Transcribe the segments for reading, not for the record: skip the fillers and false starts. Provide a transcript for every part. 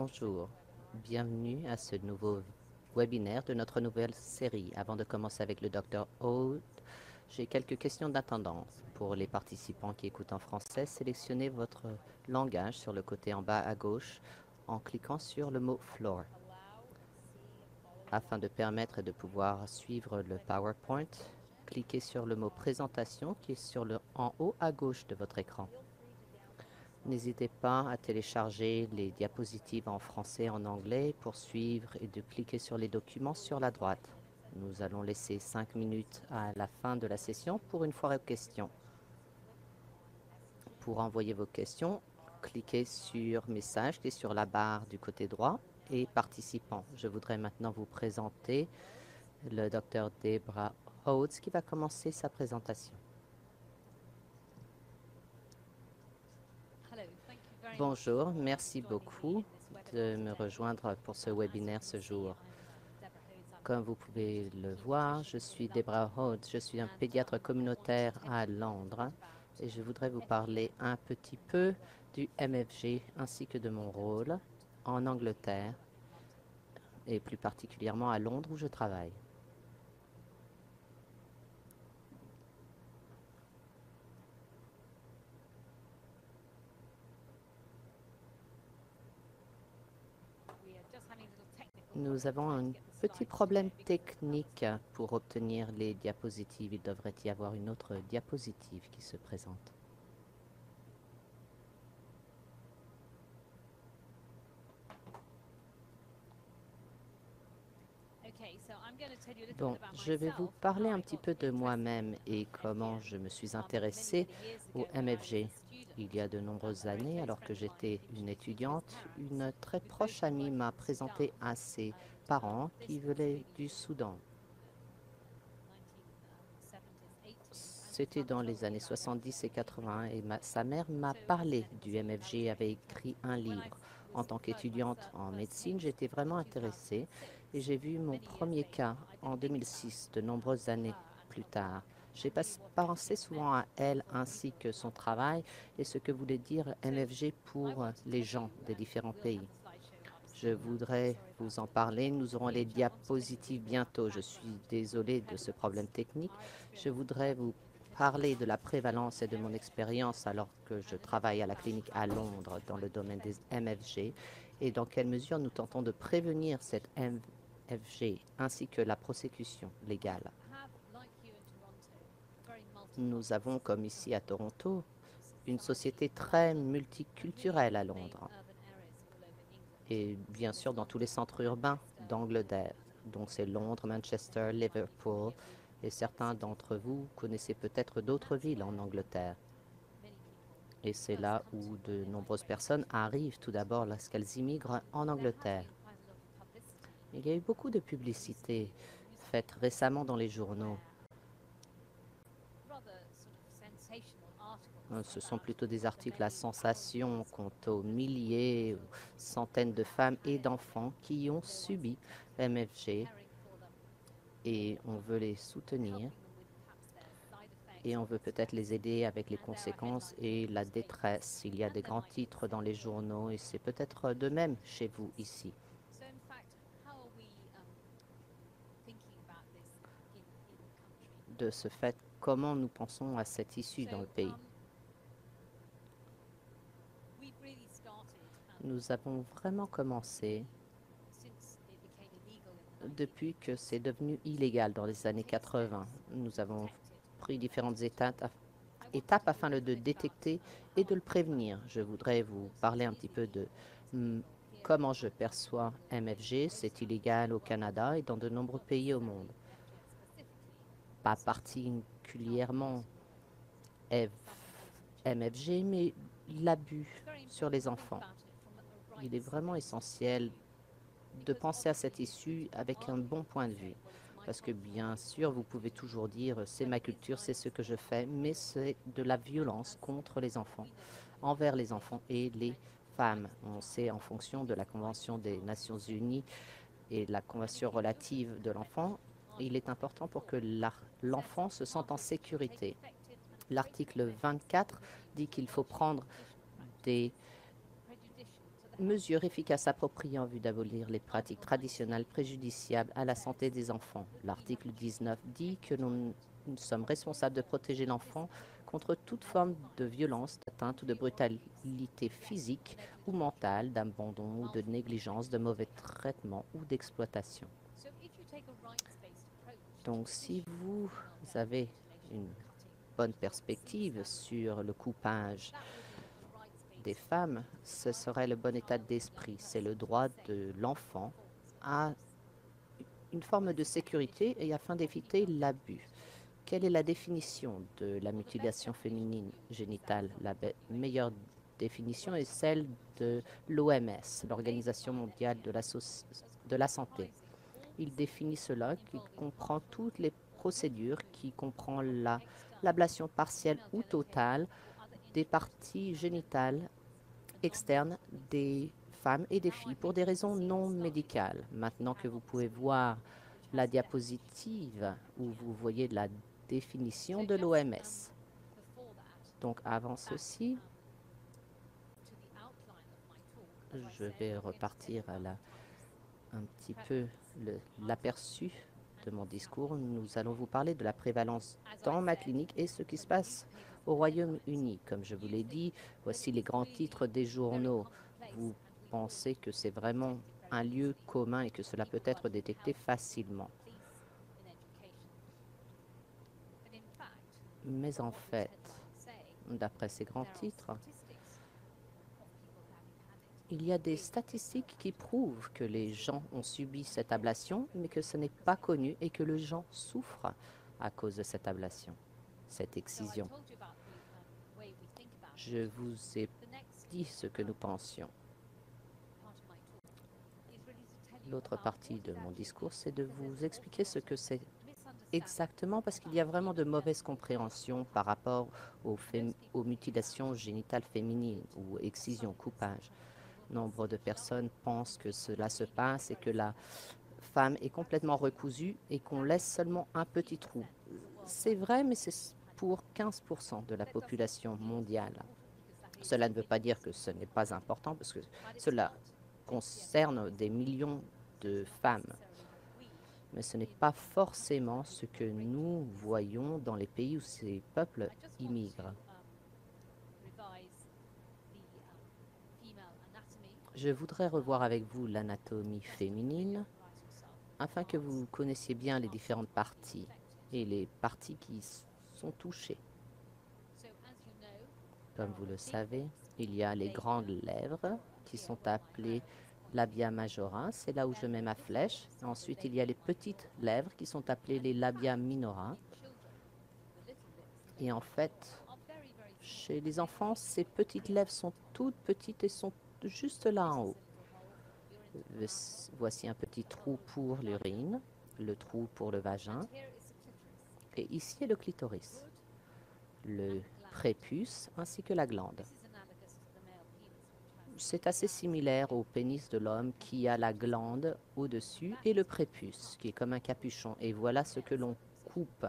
Bonjour, bienvenue à ce nouveau webinaire de notre nouvelle série. Avant de commencer avec le Dr Oud, j'ai quelques questions d'attendance. Pour les participants qui écoutent en français, sélectionnez votre langage sur le côté en bas à gauche en cliquant sur le mot floor. Afin de permettre de pouvoir suivre le PowerPoint, cliquez sur le mot présentation qui est en haut à gauche de votre écran. N'hésitez pas à télécharger les diapositives en français et en anglais pour suivre et de cliquer sur les documents sur la droite. Nous allons laisser 5 minutes à la fin de la session pour une foire aux questions. Pour envoyer vos questions, cliquez sur Message qui est sur la barre du côté droit et Participants. Je voudrais maintenant vous présenter le Dr Debra Hodes qui va commencer sa présentation. Bonjour, merci beaucoup de me rejoindre pour ce webinaire ce jour. Comme vous pouvez le voir, je suis Debra Hodes, je suis un pédiatre communautaire à Londres et je voudrais vous parler un petit peu du MFG ainsi que de mon rôle en Angleterre et plus particulièrement à Londres où je travaille. Nous avons un petit problème technique pour obtenir les diapositives. Il devrait y avoir une autre diapositive qui se présente. Bon, je vais vous parler un petit peu de moi-même et comment je me suis intéressée au MFG. Il y a de nombreuses années, alors que j'étais une étudiante, une très proche amie m'a présenté à ses parents qui venaient du Soudan. C'était dans les années 70 et 80 et sa mère m'a parlé du MFG et avait écrit un livre. En tant qu'étudiante en médecine, j'étais vraiment intéressée et j'ai vu mon premier cas en 2006, de nombreuses années plus tard. J'ai pensé souvent à elle ainsi que son travail et ce que voulait dire MFG pour les gens des différents pays. Je voudrais vous en parler. Nous aurons les diapositives bientôt. Je suis désolée de ce problème technique. Je voudrais vous parler de la prévalence et de mon expérience alors que je travaille à la clinique à Londres dans le domaine des MFG et dans quelle mesure nous tentons de prévenir cette MFG ainsi que la prosécution légale. Nous avons, comme ici à Toronto, une société très multiculturelle à Londres et bien sûr dans tous les centres urbains d'Angleterre. Donc c'est Londres, Manchester, Liverpool et certains d'entre vous connaissez peut-être d'autres villes en Angleterre. Et c'est là où de nombreuses personnes arrivent tout d'abord lorsqu'elles immigrent en Angleterre. Il y a eu beaucoup de publicité faite récemment dans les journaux. Ce sont plutôt des articles à sensation quant aux milliers ou centaines de femmes et d'enfants qui ont subi MFG et on veut les soutenir et on veut peut-être les aider avec les conséquences et la détresse. Il y a des grands titres dans les journaux et c'est peut-être de même chez vous ici. De ce fait, comment nous pensons à cette issue dans le pays? Nous avons vraiment commencé depuis que c'est devenu illégal dans les années 80. Nous avons pris différentes étapes afin de le détecter et de le prévenir. Je voudrais vous parler un petit peu de comment je perçois MFG. C'est illégal au Canada et dans de nombreux pays au monde. Pas particulièrement MFG, mais l'abus sur les enfants. Il est vraiment essentiel de penser à cette issue avec un bon point de vue. Parce que bien sûr, vous pouvez toujours dire c'est ma culture, c'est ce que je fais, mais c'est de la violence contre les enfants, envers les enfants et les femmes. On sait en fonction de la Convention des Nations Unies et la Convention relative de l'enfant, il est important pour que l'enfant se sente en sécurité. L'article 24 dit qu'il faut prendre des mesures efficaces appropriées en vue d'abolir les pratiques traditionnelles préjudiciables à la santé des enfants. L'article 19 dit que nous sommes responsables de protéger l'enfant contre toute forme de violence, d'atteinte ou de brutalité physique ou mentale, d'abandon ou de négligence, de mauvais traitement ou d'exploitation. Donc, si vous avez une bonne perspective sur le coupage des femmes, ce serait le bon état d'esprit. C'est le droit de l'enfant à une forme de sécurité et afin d'éviter l'abus. Quelle est la définition de la mutilation féminine génitale? La meilleure définition est celle de l'OMS, l'Organisation mondiale de la santé. Il définit cela, qui comprend toutes les procédures, qui comprend l'ablation partielle ou totale des parties génitales externes des femmes et des filles pour des raisons non médicales. Maintenant que vous pouvez voir la diapositive où vous voyez la définition de l'OMS. Donc avant ceci, je vais repartir à un petit peu l'aperçu de mon discours. Nous allons vous parler de la prévalence dans ma clinique et ce qui se passe au Royaume-Uni. Comme je vous l'ai dit, voici les grands titres des journaux. Vous pensez que c'est vraiment un lieu commun et que cela peut être détecté facilement. Mais en fait, d'après ces grands titres, il y a des statistiques qui prouvent que les gens ont subi cette ablation, mais que ce n'est pas connu et que les gens souffrent à cause de cette ablation, cette excision. Je vous ai dit ce que nous pensions. L'autre partie de mon discours, c'est de vous expliquer ce que c'est exactement, parce qu'il y a vraiment de mauvaises compréhensions par rapport aux mutilations génitales féminines ou excision, coupage. Nombre de personnes pensent que cela se passe et que la femme est complètement recousue et qu'on laisse seulement un petit trou. C'est vrai, mais c'est pour 15% de la population mondiale. Cela ne veut pas dire que ce n'est pas important, parce que cela concerne des millions de femmes. Mais ce n'est pas forcément ce que nous voyons dans les pays où ces peuples immigrent. Je voudrais revoir avec vous l'anatomie féminine afin que vous connaissiez bien les différentes parties et les parties qui sont touchées. Comme vous le savez, il y a les grandes lèvres qui sont appelées labia majora, c'est là où je mets ma flèche. Ensuite, il y a les petites lèvres qui sont appelées les labia minora. Et en fait, chez les enfants, ces petites lèvres sont toutes petites et sont juste là en haut. Voici un petit trou pour l'urine, le trou pour le vagin. Et ici est le clitoris, le prépuce ainsi que la glande. C'est assez similaire au pénis de l'homme qui a la glande au-dessus et le prépuce qui est comme un capuchon. Et voilà ce que l'on coupe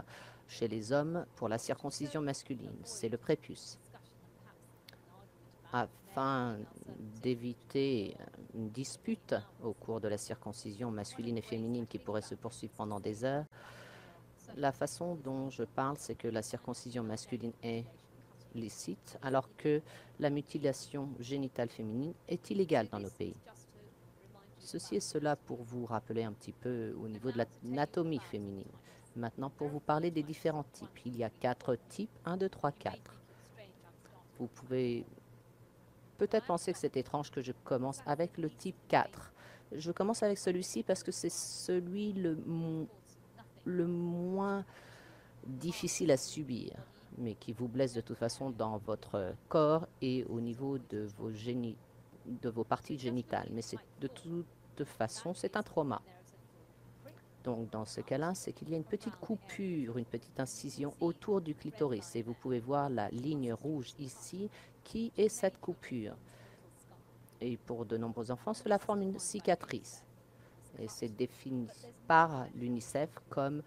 chez les hommes pour la circoncision masculine, c'est le prépuce. Afin d'éviter une dispute au cours de la circoncision masculine et féminine qui pourrait se poursuivre pendant des heures, la façon dont je parle, c'est que la circoncision masculine est licite, alors que la mutilation génitale féminine est illégale dans nos pays. Ceci est cela pour vous rappeler un petit peu au niveau de l'anatomie féminine. Maintenant, pour vous parler des différents types. Il y a 4 types, 1, 2, 3, 4. Vous pouvez peut-être penser que c'est étrange que je commence avec le type 4. Je commence avec celui-ci parce que c'est celui le moins difficile à subir, mais qui vous blesse de toute façon dans votre corps et au niveau de vos parties génitales. Mais c'est de toute façon, c'est un trauma. Donc, dans ce cas-là, c'est qu'il y a une petite coupure, une petite incision autour du clitoris. Et vous pouvez voir la ligne rouge ici, qui est cette coupure. Et pour de nombreux enfants, cela forme une cicatrice. Et c'est défini par l'UNICEF comme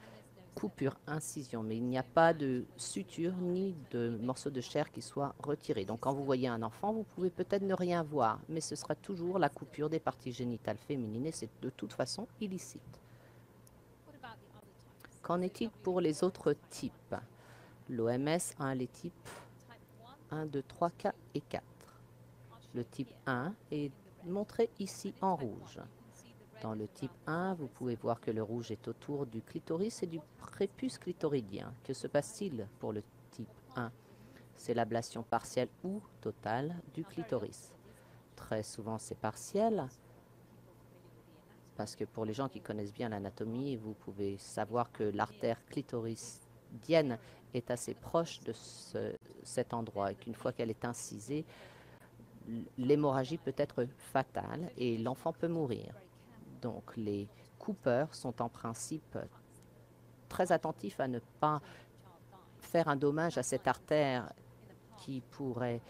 coupure, incision, mais il n'y a pas de suture ni de morceau de chair qui soit retiré. Donc quand vous voyez un enfant, vous pouvez peut-être ne rien voir, mais ce sera toujours la coupure des parties génitales féminines et c'est de toute façon illicite. Qu'en est-il pour les autres types? L'OMS a les types 1, 2, 3, 4 et 4. Le type 1 est montré ici en rouge. Dans le type 1, vous pouvez voir que le rouge est autour du clitoris et du prépuce clitoridien. Que se passe-t-il pour le type 1? C'est l'ablation partielle ou totale du clitoris. Très souvent, c'est partiel, parce que pour les gens qui connaissent bien l'anatomie, vous pouvez savoir que l'artère clitoridienne est assez proche de cet endroit et qu'une fois qu'elle est incisée, l'hémorragie peut être fatale et l'enfant peut mourir. Donc les coupeurs sont en principe très attentifs à ne pas faire un dommage à cette artère qui pourrait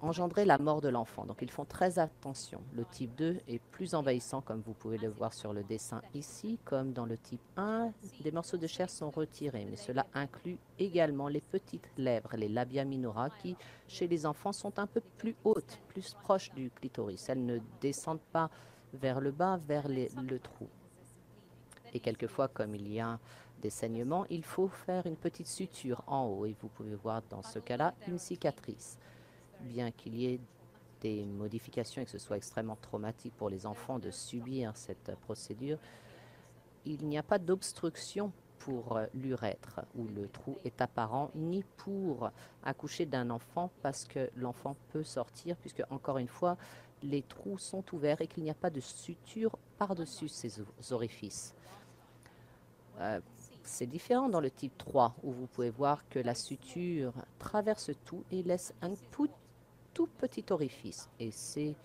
engendrer la mort de l'enfant. Donc ils font très attention. Le type 2 est plus envahissant, comme vous pouvez le voir sur le dessin ici. Comme dans le type 1, des morceaux de chair sont retirés, mais cela inclut également les petites lèvres, les labia minora, qui chez les enfants sont un peu plus hautes, plus proches du clitoris. Elles ne descendent pas vers le bas, vers le trou. Et quelquefois, comme il y a des saignements, il faut faire une petite suture en haut. Et vous pouvez voir dans ce cas-là une cicatrice. Bien qu'il y ait des modifications et que ce soit extrêmement traumatique pour les enfants de subir cette procédure, il n'y a pas d'obstruction pour l'urètre où le trou est apparent, ni pour accoucher d'un enfant parce que l'enfant peut sortir, puisque encore une fois, les trous sont ouverts et qu'il n'y a pas de suture par-dessus ces orifices. C'est différent dans le type 3, où vous pouvez voir que la suture traverse tout et laisse un tout petit orifice. Et c'est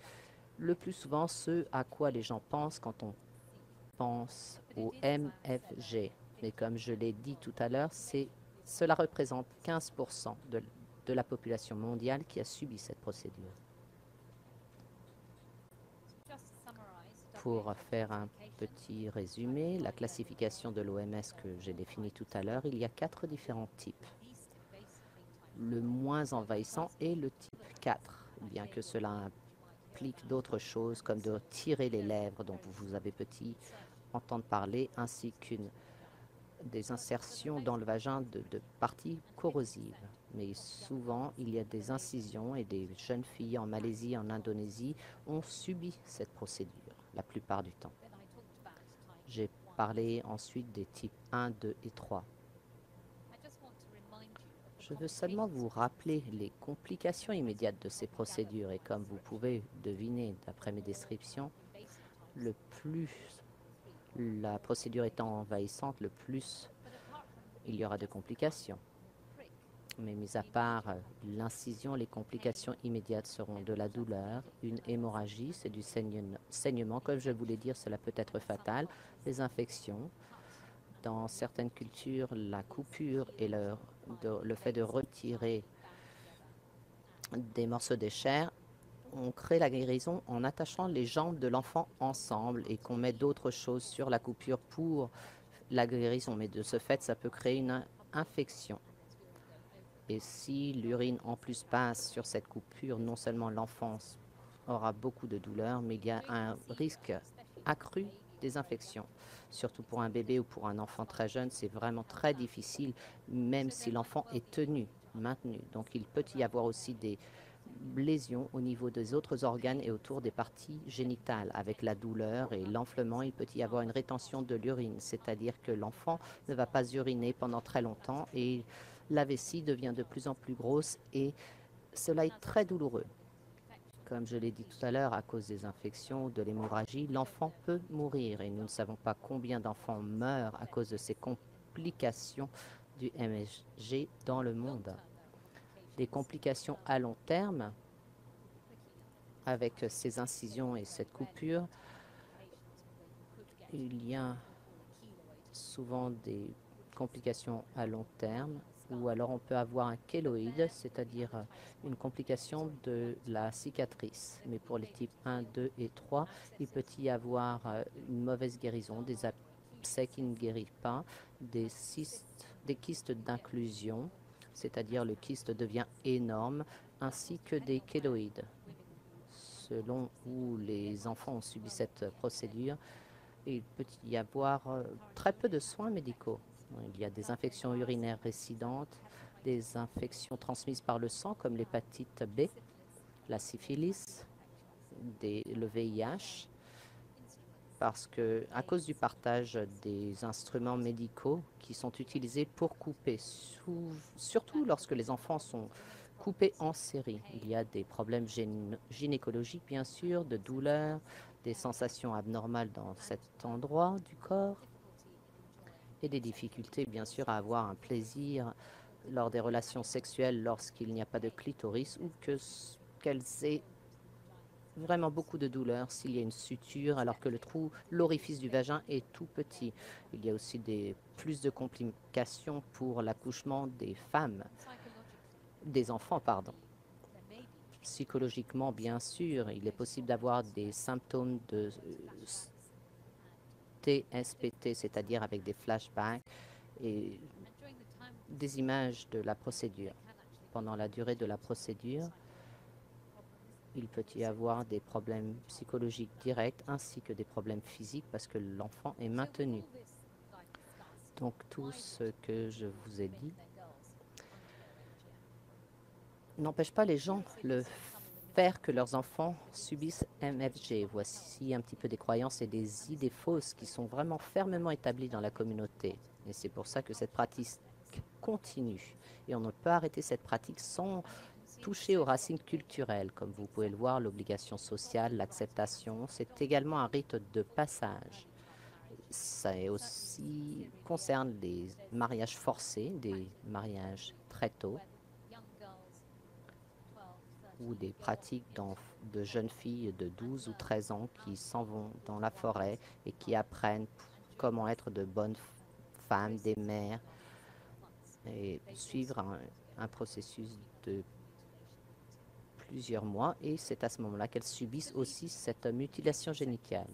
le plus souvent ce à quoi les gens pensent quand on pense au MFG. Mais comme je l'ai dit tout à l'heure, cela représente 15% de la population mondiale qui a subi cette procédure. Pour faire un petit résumé, la classification de l'OMS que j'ai définie tout à l'heure, il y a 4 différents types. Le moins envahissant est le type 4, bien que cela implique d'autres choses comme de tirer les lèvres dont vous avez petit entendre parler, ainsi qu'une des insertions dans le vagin de parties corrosives. Mais souvent, il y a des incisions et des jeunes filles en Malaisie, en Indonésie ont subi cette procédure la plupart du temps. J'ai parlé ensuite des types 1, 2 et 3. Je veux seulement vous rappeler les complications immédiates de ces procédures et comme vous pouvez deviner d'après mes descriptions, le plus la procédure étant envahissante, le plus il y aura de complications. Mais mis à part l'incision, les complications immédiates seront de la douleur, une hémorragie, c'est du saignement. Comme je voulais dire, cela peut être fatal. Les infections. Dans certaines cultures, la coupure et le fait de retirer des morceaux de chair, on crée la guérison en attachant les jambes de l'enfant ensemble et qu'on met d'autres choses sur la coupure pour la guérison. Mais de ce fait, ça peut créer une infection. Et si l'urine en plus passe sur cette coupure, non seulement l'enfant aura beaucoup de douleur, mais il y a un risque accru des infections. Surtout pour un bébé ou pour un enfant très jeune, c'est vraiment très difficile, même si l'enfant est tenu, maintenu. Donc il peut y avoir aussi des lésions au niveau des autres organes et autour des parties génitales. Avec la douleur et l'enflement, il peut y avoir une rétention de l'urine, c'est-à-dire que l'enfant ne va pas uriner pendant très longtemps et la vessie devient de plus en plus grosse et cela est très douloureux. Comme je l'ai dit tout à l'heure, à cause des infections ou de l'hémorragie, l'enfant peut mourir et nous ne savons pas combien d'enfants meurent à cause de ces complications du MSG dans le monde. Des complications à long terme avec ces incisions et cette coupure, il y a souvent des complications à long terme ou alors on peut avoir un kéloïde, c'est-à-dire une complication de la cicatrice. Mais pour les types 1, 2 et 3, il peut y avoir une mauvaise guérison, des abcès qui ne guérissent pas, des kystes d'inclusion, c'est-à-dire le kyste devient énorme, ainsi que des kéloïdes. Selon où les enfants ont subi cette procédure, il peut y avoir très peu de soins médicaux. Il y a des infections urinaires récidivantes, des infections transmises par le sang comme l'hépatite B, la syphilis, le VIH, parce que à cause du partage des instruments médicaux qui sont utilisés pour couper, surtout lorsque les enfants sont coupés en série. Il y a des problèmes gynécologiques, bien sûr, de douleurs, des sensations abnormales dans cet endroit du corps et des difficultés, bien sûr, à avoir un plaisir lors des relations sexuelles lorsqu'il n'y a pas de clitoris ou qu'elles aient vraiment beaucoup de douleur s'il y a une suture alors que l'orifice du vagin est tout petit. Il y a aussi plus de complications pour l'accouchement des femmes, des enfants, pardon. Psychologiquement, bien sûr, il est possible d'avoir des symptômes de TSPT, c'est-à-dire avec des flashbacks et des images de la procédure. Pendant la durée de la procédure, il peut y avoir des problèmes psychologiques directs ainsi que des problèmes physiques parce que l'enfant est maintenu. Donc tout ce que je vous ai dit n'empêche pas les gens de faire que leurs enfants subissent MFG. Voici un petit peu des croyances et des idées fausses qui sont vraiment fermement établies dans la communauté. Et c'est pour ça que cette pratique continue. Et on ne peut arrêter cette pratique sans toucher aux racines culturelles. Comme vous pouvez le voir, l'obligation sociale, l'acceptation, c'est également un rite de passage. Ça aussi concerne des mariages forcés, des mariages très tôt, ou des pratiques de jeunes filles de 12 ou 13 ans qui s'en vont dans la forêt et qui apprennent comment être de bonnes femmes, des mères, et suivre un processus de plusieurs mois. Et c'est à ce moment-là qu'elles subissent aussi cette mutilation génitale.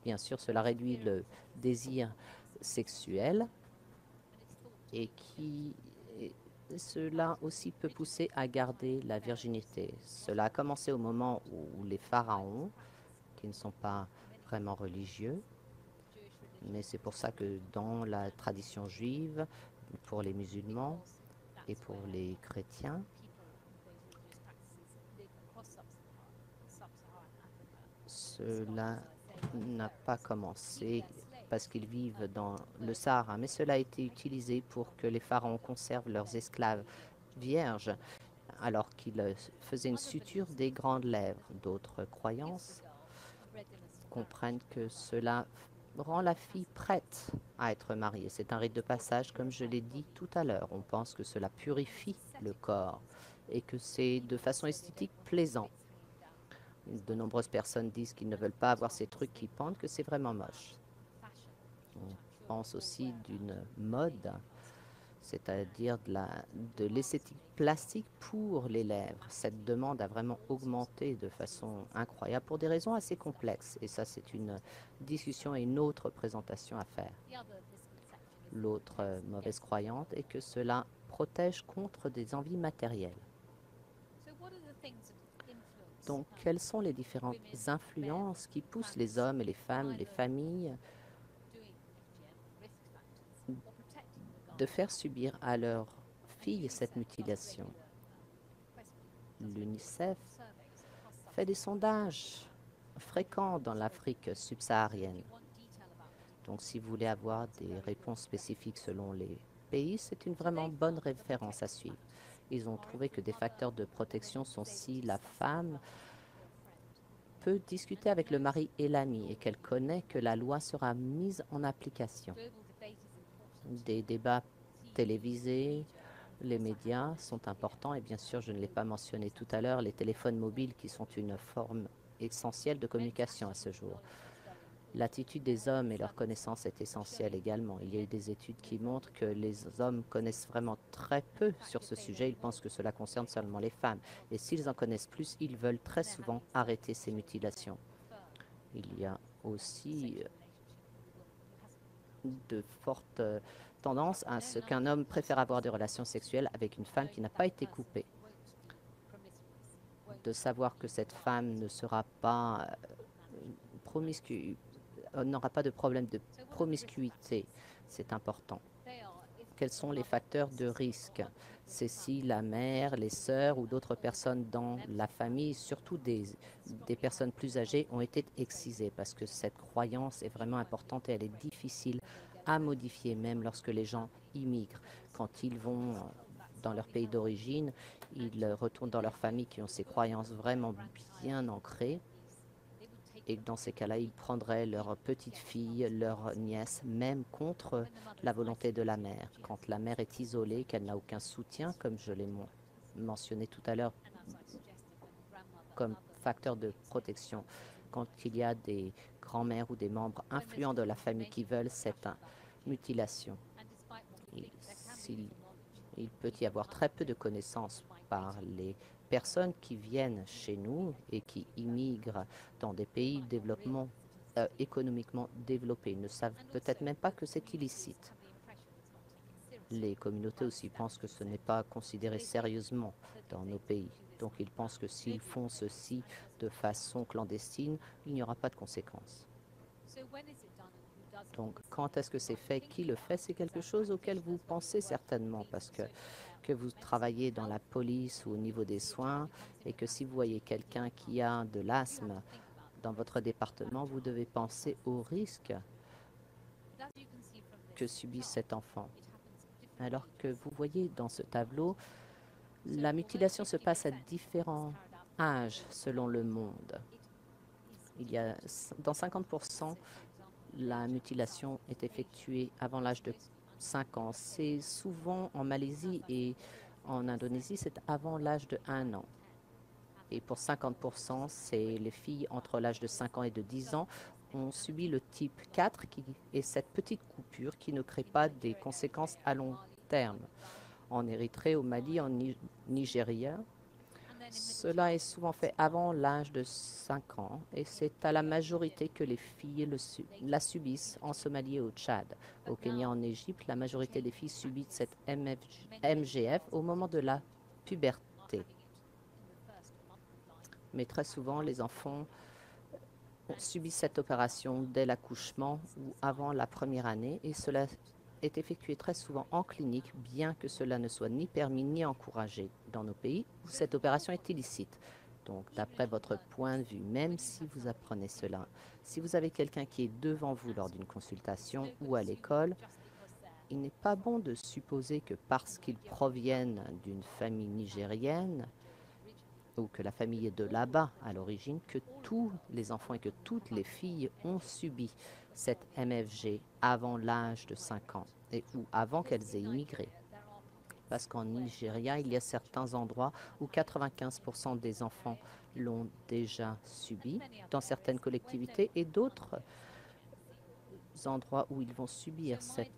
Bien sûr, cela réduit le désir sexuel et cela aussi peut pousser à garder la virginité. Cela a commencé au moment où les pharaons, qui ne sont pas vraiment religieux, mais c'est pour ça que dans la tradition juive, pour les musulmans et pour les chrétiens, cela n'a pas commencé parce qu'ils vivent dans le Sahara, mais cela a été utilisé pour que les pharaons conservent leurs esclaves vierges alors qu'ils faisaient une suture des grandes lèvres. D'autres croyances comprennent que cela rend la fille prête à être mariée. C'est un rite de passage, comme je l'ai dit tout à l'heure. On pense que cela purifie le corps et que c'est de façon esthétique plaisant. De nombreuses personnes disent qu'ils ne veulent pas avoir ces trucs qui pendent, que c'est vraiment moche. On pense aussi d'une mode, c'est-à-dire de l'esthétique plastique pour les lèvres. Cette demande a vraiment augmenté de façon incroyable pour des raisons assez complexes. Et ça, c'est une discussion et une autre présentation à faire. L'autre mauvaise croyance est que cela protège contre des envies matérielles. Donc, quelles sont les différentes influences qui poussent les hommes et les femmes, les familles, de faire subir à leurs filles cette mutilation? L'UNICEF fait des sondages fréquents dans l'Afrique subsaharienne. Donc, si vous voulez avoir des réponses spécifiques selon les pays, c'est une vraiment bonne référence à suivre. Ils ont trouvé que des facteurs de protection sont si la femme peut discuter avec le mari et l'ami et qu'elle connaît que la loi sera mise en application. Des débats télévisés, les médias sont importants et bien sûr, je ne l'ai pas mentionné tout à l'heure, les téléphones mobiles qui sont une forme essentielle de communication à ce jour. L'attitude des hommes et leur connaissance est essentielle également. Il y a eu des études qui montrent que les hommes connaissent vraiment très peu sur ce sujet. Ils pensent que cela concerne seulement les femmes. Et s'ils en connaissent plus, ils veulent très souvent arrêter ces mutilations. Il y a aussi de fortes tendances à ce qu'un homme préfère avoir des relations sexuelles avec une femme qui n'a pas été coupée. De savoir que cette femme ne sera pas n'aura pas de problème de promiscuité, c'est important. Quels sont les facteurs de risque? C'est si la mère, les sœurs ou d'autres personnes dans la famille, surtout des personnes plus âgées, ont été excisées, parce que cette croyance est vraiment importante et elle est difficile à modifier, même lorsque les gens immigrent. Quand ils vont dans leur pays d'origine, ils retournent dans leur famille qui ont ces croyances vraiment bien ancrées. Et dans ces cas-là, ils prendraient leur petite fille, leur nièce, même contre la volonté de la mère. Quand la mère est isolée, qu'elle n'a aucun soutien, comme je l'ai mentionné tout à l'heure, comme facteur de protection. Quand il y a des grands-mères ou des membres influents de la famille qui veulent cette mutilation, il peut y avoir très peu de connaissances par les personnes qui viennent chez nous et qui immigrent dans des pays économiquement développés. Ils ne savent peut-être même pas que c'est illicite. Les communautés aussi pensent que ce n'est pas considéré sérieusement dans nos pays. Donc ils pensent que s'ils font ceci de façon clandestine, il n'y aura pas de conséquences. Donc, quand est-ce que c'est fait? Qui le fait? C'est quelque chose auquel vous pensez certainement, parce que vous travaillez dans la police ou au niveau des soins, et que si vous voyez quelqu'un qui a de l'asthme dans votre département, vous devez penser au risque que subit cet enfant. Alors que vous voyez dans ce tableau, la mutilation se passe à différents âges selon le monde. Dans 50%, la mutilation est effectuée avant l'âge de 5 ans. C'est souvent en Malaisie et en Indonésie, c'est avant l'âge de 1 an. Et pour 50%, c'est les filles entre l'âge de 5 ans et de 10 ans ont subi le type 4, qui est cette petite coupure qui ne crée pas des conséquences à long terme. En Érythrée, au Mali, en Nigeria, cela est souvent fait avant l'âge de 5 ans et c'est à la majorité que les filles la subissent en Somalie et au Tchad. Au Kenya, en Égypte, la majorité des filles subissent cette MGF au moment de la puberté. Mais très souvent, les enfants subissent cette opération dès l'accouchement ou avant la première année et cela est effectué très souvent en clinique, bien que cela ne soit ni permis ni encouragé dans nos pays où cette opération est illicite. Donc, d'après votre point de vue, même si vous apprenez cela, si vous avez quelqu'un qui est devant vous lors d'une consultation ou à l'école, il n'est pas bon de supposer que parce qu'ils proviennent d'une famille nigérienne ou que la famille est de là-bas à l'origine, que tous les enfants et que toutes les filles ont subi cette MFG avant l'âge de 5 ans ou avant qu'elles aient immigré. Parce qu'en Nigeria, il y a certains endroits où 95% des enfants l'ont déjà subi dans certaines collectivités et d'autres endroits où ils vont subir cette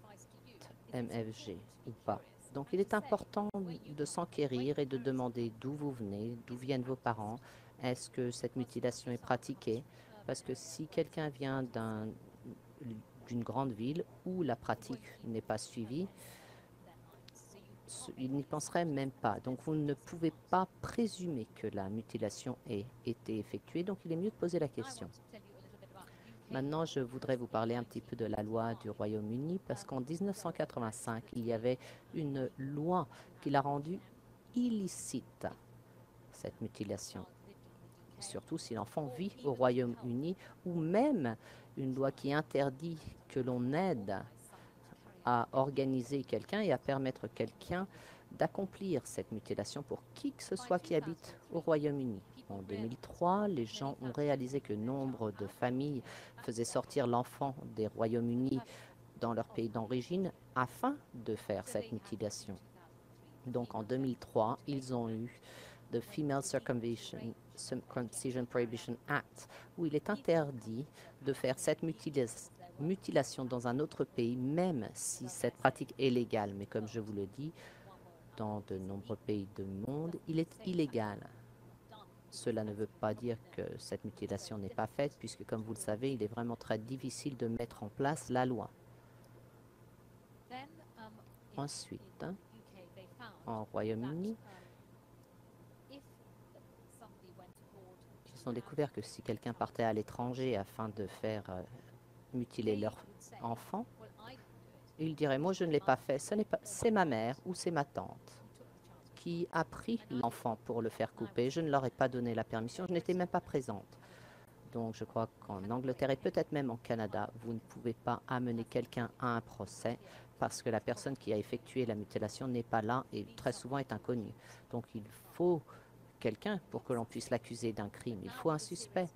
MFG ou pas. Donc il est important de s'enquérir et de demander d'où vous venez, d'où viennent vos parents, est-ce que cette mutilation est pratiquée? Parce que si quelqu'un vient d'une grande ville où la pratique n'est pas suivie, il n'y penserait même pas. Donc vous ne pouvez pas présumer que la mutilation ait été effectuée, donc il est mieux de poser la question. Maintenant, je voudrais vous parler un petit peu de la loi du Royaume-Uni, parce qu'en 1985, il y avait une loi qui l'a rendue illicite, cette mutilation. Surtout si l'enfant vit au Royaume-Uni, ou même une loi qui interdit que l'on aide à organiser quelqu'un et à permettre quelqu'un d'accomplir cette mutilation pour qui que ce soit qui habite au Royaume-Uni. En 2003, les gens ont réalisé que nombre de familles faisaient sortir l'enfant des Royaumes-Unis dans leur pays d'origine afin de faire cette mutilation. Donc en 2003, ils ont eu the Female Circumcision Prohibition Act, où il est interdit de faire cette mutilation dans un autre pays, même si cette pratique est légale. Mais comme je vous le dis, dans de nombreux pays du monde, il est illégal. Cela ne veut pas dire que cette mutilation n'est pas faite, puisque, comme vous le savez, il est vraiment très difficile de mettre en place la loi. Ensuite, en Royaume-Uni, ils ont découvert que si quelqu'un partait à l'étranger afin de faire mutiler leur enfant, il dirait, moi je ne l'ai pas fait, c'est ma mère ou c'est ma tante qui a pris l'enfant pour le faire couper. Je ne leur ai pas donné la permission, je n'étais même pas présente. Donc je crois qu'en Angleterre et peut-être même en Canada, vous ne pouvez pas amener quelqu'un à un procès parce que la personne qui a effectué la mutilation n'est pas là et très souvent est inconnue. Donc il faut quelqu'un pour que l'on puisse l'accuser d'un crime. Il faut un suspect.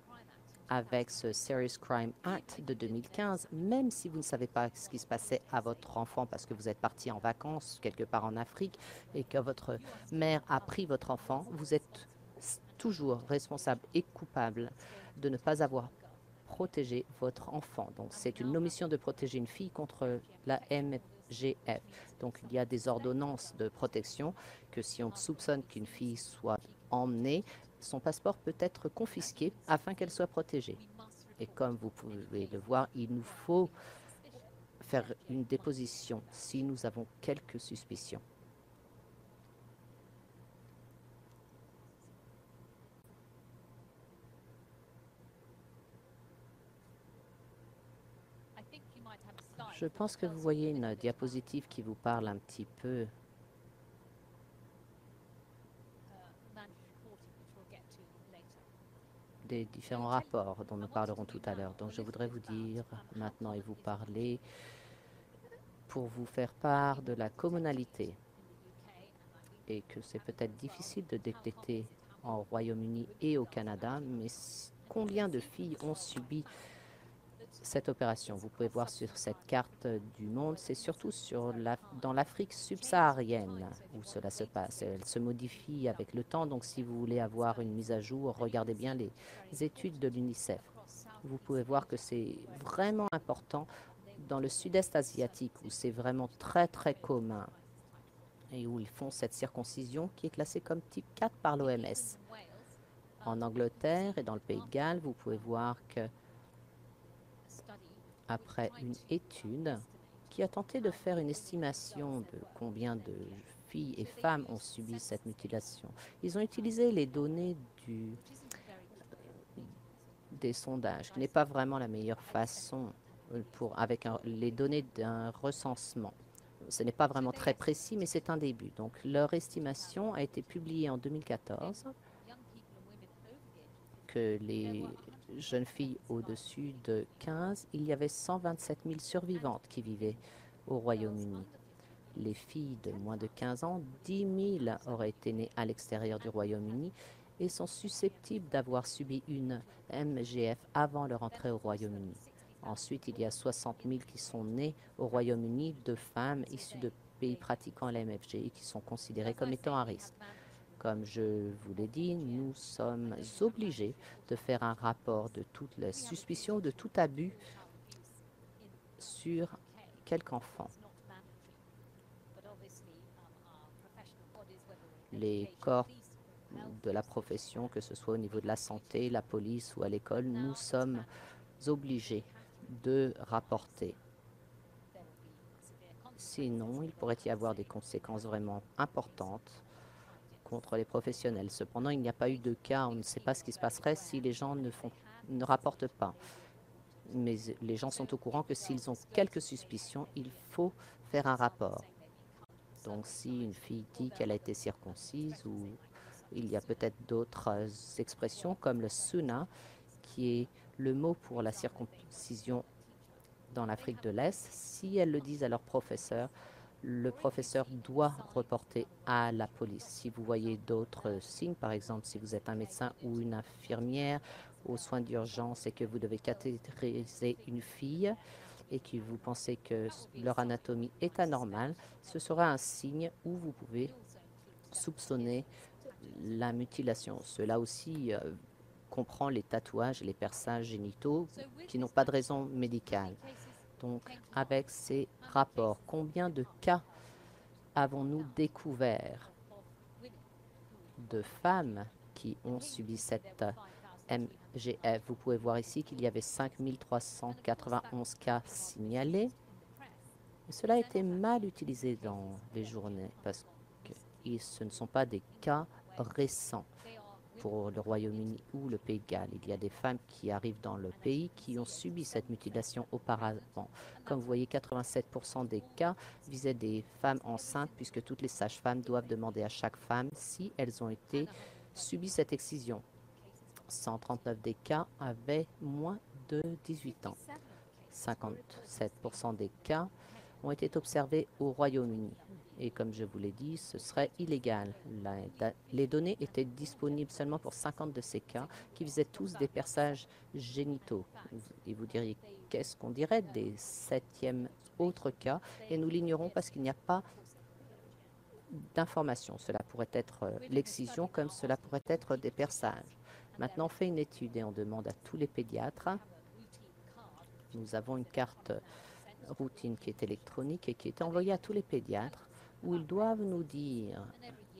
Avec ce Serious Crime Act de 2015, même si vous ne savez pas ce qui se passait à votre enfant parce que vous êtes parti en vacances quelque part en Afrique et que votre mère a pris votre enfant, vous êtes toujours responsable et coupable de ne pas avoir protégé votre enfant. Donc, c'est une omission de protéger une fille contre la MGF. Donc, il y a des ordonnances de protection que si on soupçonne qu'une fille soit emmenée, son passeport peut être confisqué afin qu'elle soit protégée. Et comme vous pouvez le voir, il nous faut faire une déposition si nous avons quelques suspicions. Je pense que vous voyez une diapositive qui vous parle un petit peu des différents rapports dont nous parlerons tout à l'heure. Donc je voudrais vous dire maintenant et vous parler pour vous faire part de la communalité et que c'est peut-être difficile de détecter en Royaume-Uni et au Canada, mais combien de filles ont subi cette opération? Vous pouvez voir sur cette carte du monde, c'est surtout dans l'Afrique subsaharienne où cela se passe. Elle se modifie avec le temps, donc si vous voulez avoir une mise à jour, regardez bien les études de l'UNICEF. Vous pouvez voir que c'est vraiment important dans le sud-est asiatique où c'est vraiment très très commun et où ils font cette circoncision qui est classée comme type 4 par l'OMS. En Angleterre et dans le Pays de Galles, vous pouvez voir que après une étude qui a tenté de faire une estimation de combien de filles et femmes ont subi cette mutilation, ils ont utilisé les données des sondages, qui n'est pas vraiment la meilleure façon avec les données d'un recensement. Ce n'est pas vraiment très précis, mais c'est un début. Donc, leur estimation a été publiée en 2014 que les jeunes filles au-dessus de 15, il y avait 127 000 survivantes qui vivaient au Royaume-Uni. Les filles de moins de 15 ans, 10 000 auraient été nées à l'extérieur du Royaume-Uni et sont susceptibles d'avoir subi une MGF avant leur entrée au Royaume-Uni. Ensuite, il y a 60 000 qui sont nées au Royaume-Uni de femmes issues de pays pratiquant la MFG et qui sont considérées comme étant à risque. Comme je vous l'ai dit, nous sommes obligés de faire un rapport de toutes les suspicions, de tout abus sur quelque enfant. Les corps de la profession, que ce soit au niveau de la santé, la police ou à l'école, nous sommes obligés de rapporter. Sinon, il pourrait y avoir des conséquences vraiment importantes contre les professionnels. Cependant, il n'y a pas eu de cas, on ne sait pas ce qui se passerait si les gens ne rapportent pas. Mais les gens sont au courant que s'ils ont quelques suspicions, il faut faire un rapport. Donc, si une fille dit qu'elle a été circoncise, ou il y a peut-être d'autres expressions comme le suna, qui est le mot pour la circoncision dans l'Afrique de l'Est, si elles le disent à leur professeur, le professeur doit reporter à la police. Si vous voyez d'autres signes, par exemple, si vous êtes un médecin ou une infirmière aux soins d'urgence et que vous devez cathéteriser une fille et que vous pensez que leur anatomie est anormale, ce sera un signe où vous pouvez soupçonner la mutilation. Cela aussi comprend les tatouages et les perçages génitaux qui n'ont pas de raison médicale. Donc, avec ces rapports, combien de cas avons-nous découvert de femmes qui ont subi cette MGF? Vous pouvez voir ici qu'il y avait 5391 cas signalés. Et cela a été mal utilisé dans les journées parce que ce ne sont pas des cas récents pour le Royaume-Uni ou le Pays de Galles. Il y a des femmes qui arrivent dans le pays qui ont subi cette mutilation auparavant. Comme vous voyez, 87% des cas visaient des femmes enceintes puisque toutes les sages-femmes doivent demander à chaque femme si elles ont subi cette excision. 139 des cas avaient moins de 18 ans. 57% des cas ont été observés au Royaume-Uni. Et comme je vous l'ai dit, ce serait illégal. Les données étaient disponibles seulement pour 50 de ces cas qui visaient tous des perçages génitaux. Et vous diriez, qu'est-ce qu'on dirait des 7e autres cas? Et nous l'ignorons parce qu'il n'y a pas d'informations. Cela pourrait être l'excision comme cela pourrait être des perçages. Maintenant, on fait une étude et on demande à tous les pédiatres. Nous avons une carte routine qui est électronique et qui est envoyée à tous les pédiatres où ils doivent nous dire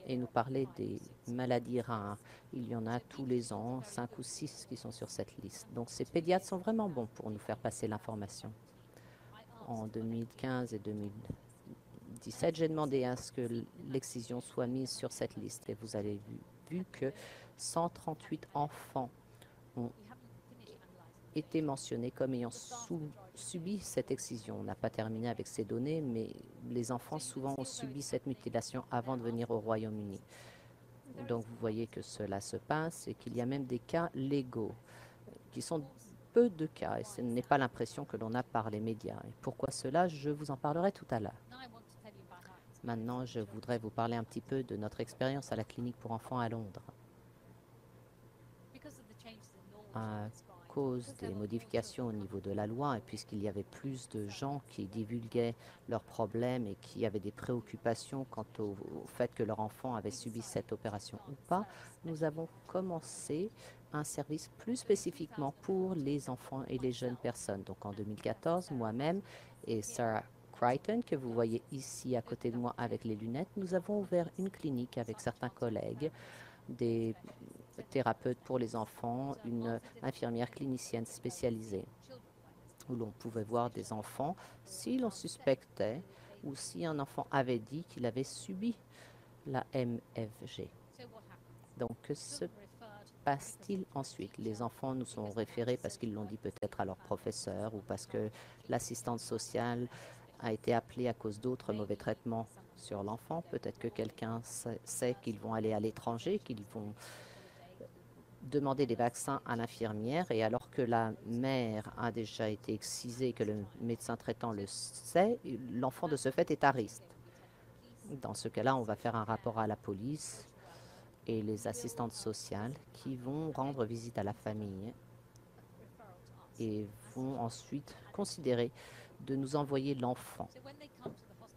et nous parler des maladies rares. Il y en a tous les ans, 5 ou 6 qui sont sur cette liste. Donc ces pédiatres sont vraiment bons pour nous faire passer l'information. En 2015 et 2017, j'ai demandé à ce que l'excision soit mise sur cette liste et vous avez vu que 138 enfants ont été mentionnés comme ayant subi cette excision. On n'a pas terminé avec ces données, mais les enfants souvent ont subi cette mutilation avant de venir au Royaume-Uni. Donc vous voyez que cela se passe et qu'il y a même des cas légaux, qui sont peu de cas, et ce n'est pas l'impression que l'on a par les médias. Et pourquoi cela? Je vous en parlerai tout à l'heure. Maintenant, je voudrais vous parler un petit peu de notre expérience à la clinique pour enfants à Londres. À cause des modifications au niveau de la loi et puisqu'il y avait plus de gens qui divulguaient leurs problèmes et qui avaient des préoccupations quant au fait que leur enfant avait subi cette opération ou pas, nous avons commencé un service plus spécifiquement pour les enfants et les jeunes personnes. Donc en 2014, moi-même et Sarah Crichton, que vous voyez ici à côté de moi avec les lunettes, nous avons ouvert une clinique avec certains collègues, des thérapeute pour les enfants, une infirmière clinicienne spécialisée, où l'on pouvait voir des enfants si l'on suspectait ou si un enfant avait dit qu'il avait subi la MFG. Donc, que se passe-t-il ensuite? Les enfants nous sont référés parce qu'ils l'ont dit peut-être à leur professeur ou parce que l'assistante sociale a été appelée à cause d'autres mauvais traitements sur l'enfant. Peut-être que quelqu'un sait qu'ils vont aller à l'étranger, qu'ils vont demander des vaccins à l'infirmière et alors que la mère a déjà été excisée et que le médecin traitant le sait, l'enfant de ce fait est à risque. Dans ce cas-là, on va faire un rapport à la police et les assistantes sociales qui vont rendre visite à la famille et vont ensuite considérer de nous envoyer l'enfant.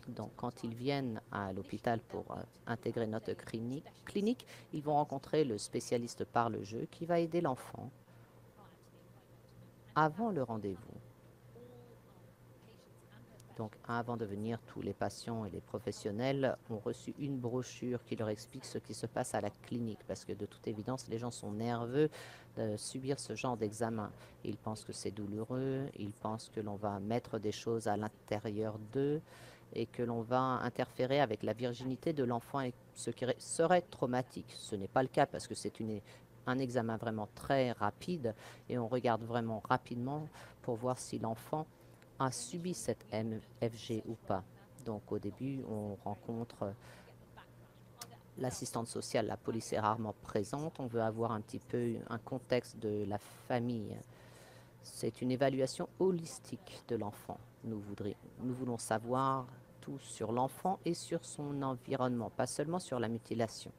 Donc, quand ils viennent à l'hôpital pour intégrer notre clinique, ils vont rencontrer le spécialiste par le jeu qui va aider l'enfant avant le rendez-vous. Donc, avant de venir, tous les patients et les professionnels ont reçu une brochure qui leur explique ce qui se passe à la clinique, parce que de toute évidence, les gens sont nerveux de subir ce genre d'examen. Ils pensent que c'est douloureux, ils pensent que l'on va mettre des choses à l'intérieur d'eux et que l'on va interférer avec la virginité de l'enfant, et ce qui serait traumatique. Ce n'est pas le cas parce que c'est un examen vraiment très rapide et on regarde vraiment rapidement pour voir si l'enfant a subi cette MFG ou pas. Donc au début, on rencontre l'assistante sociale, la police est rarement présente, on veut avoir un petit peu un contexte de la famille. C'est une évaluation holistique de l'enfant. Nous voulons savoir tout sur l'enfant et sur son environnement, pas seulement sur la mutilation.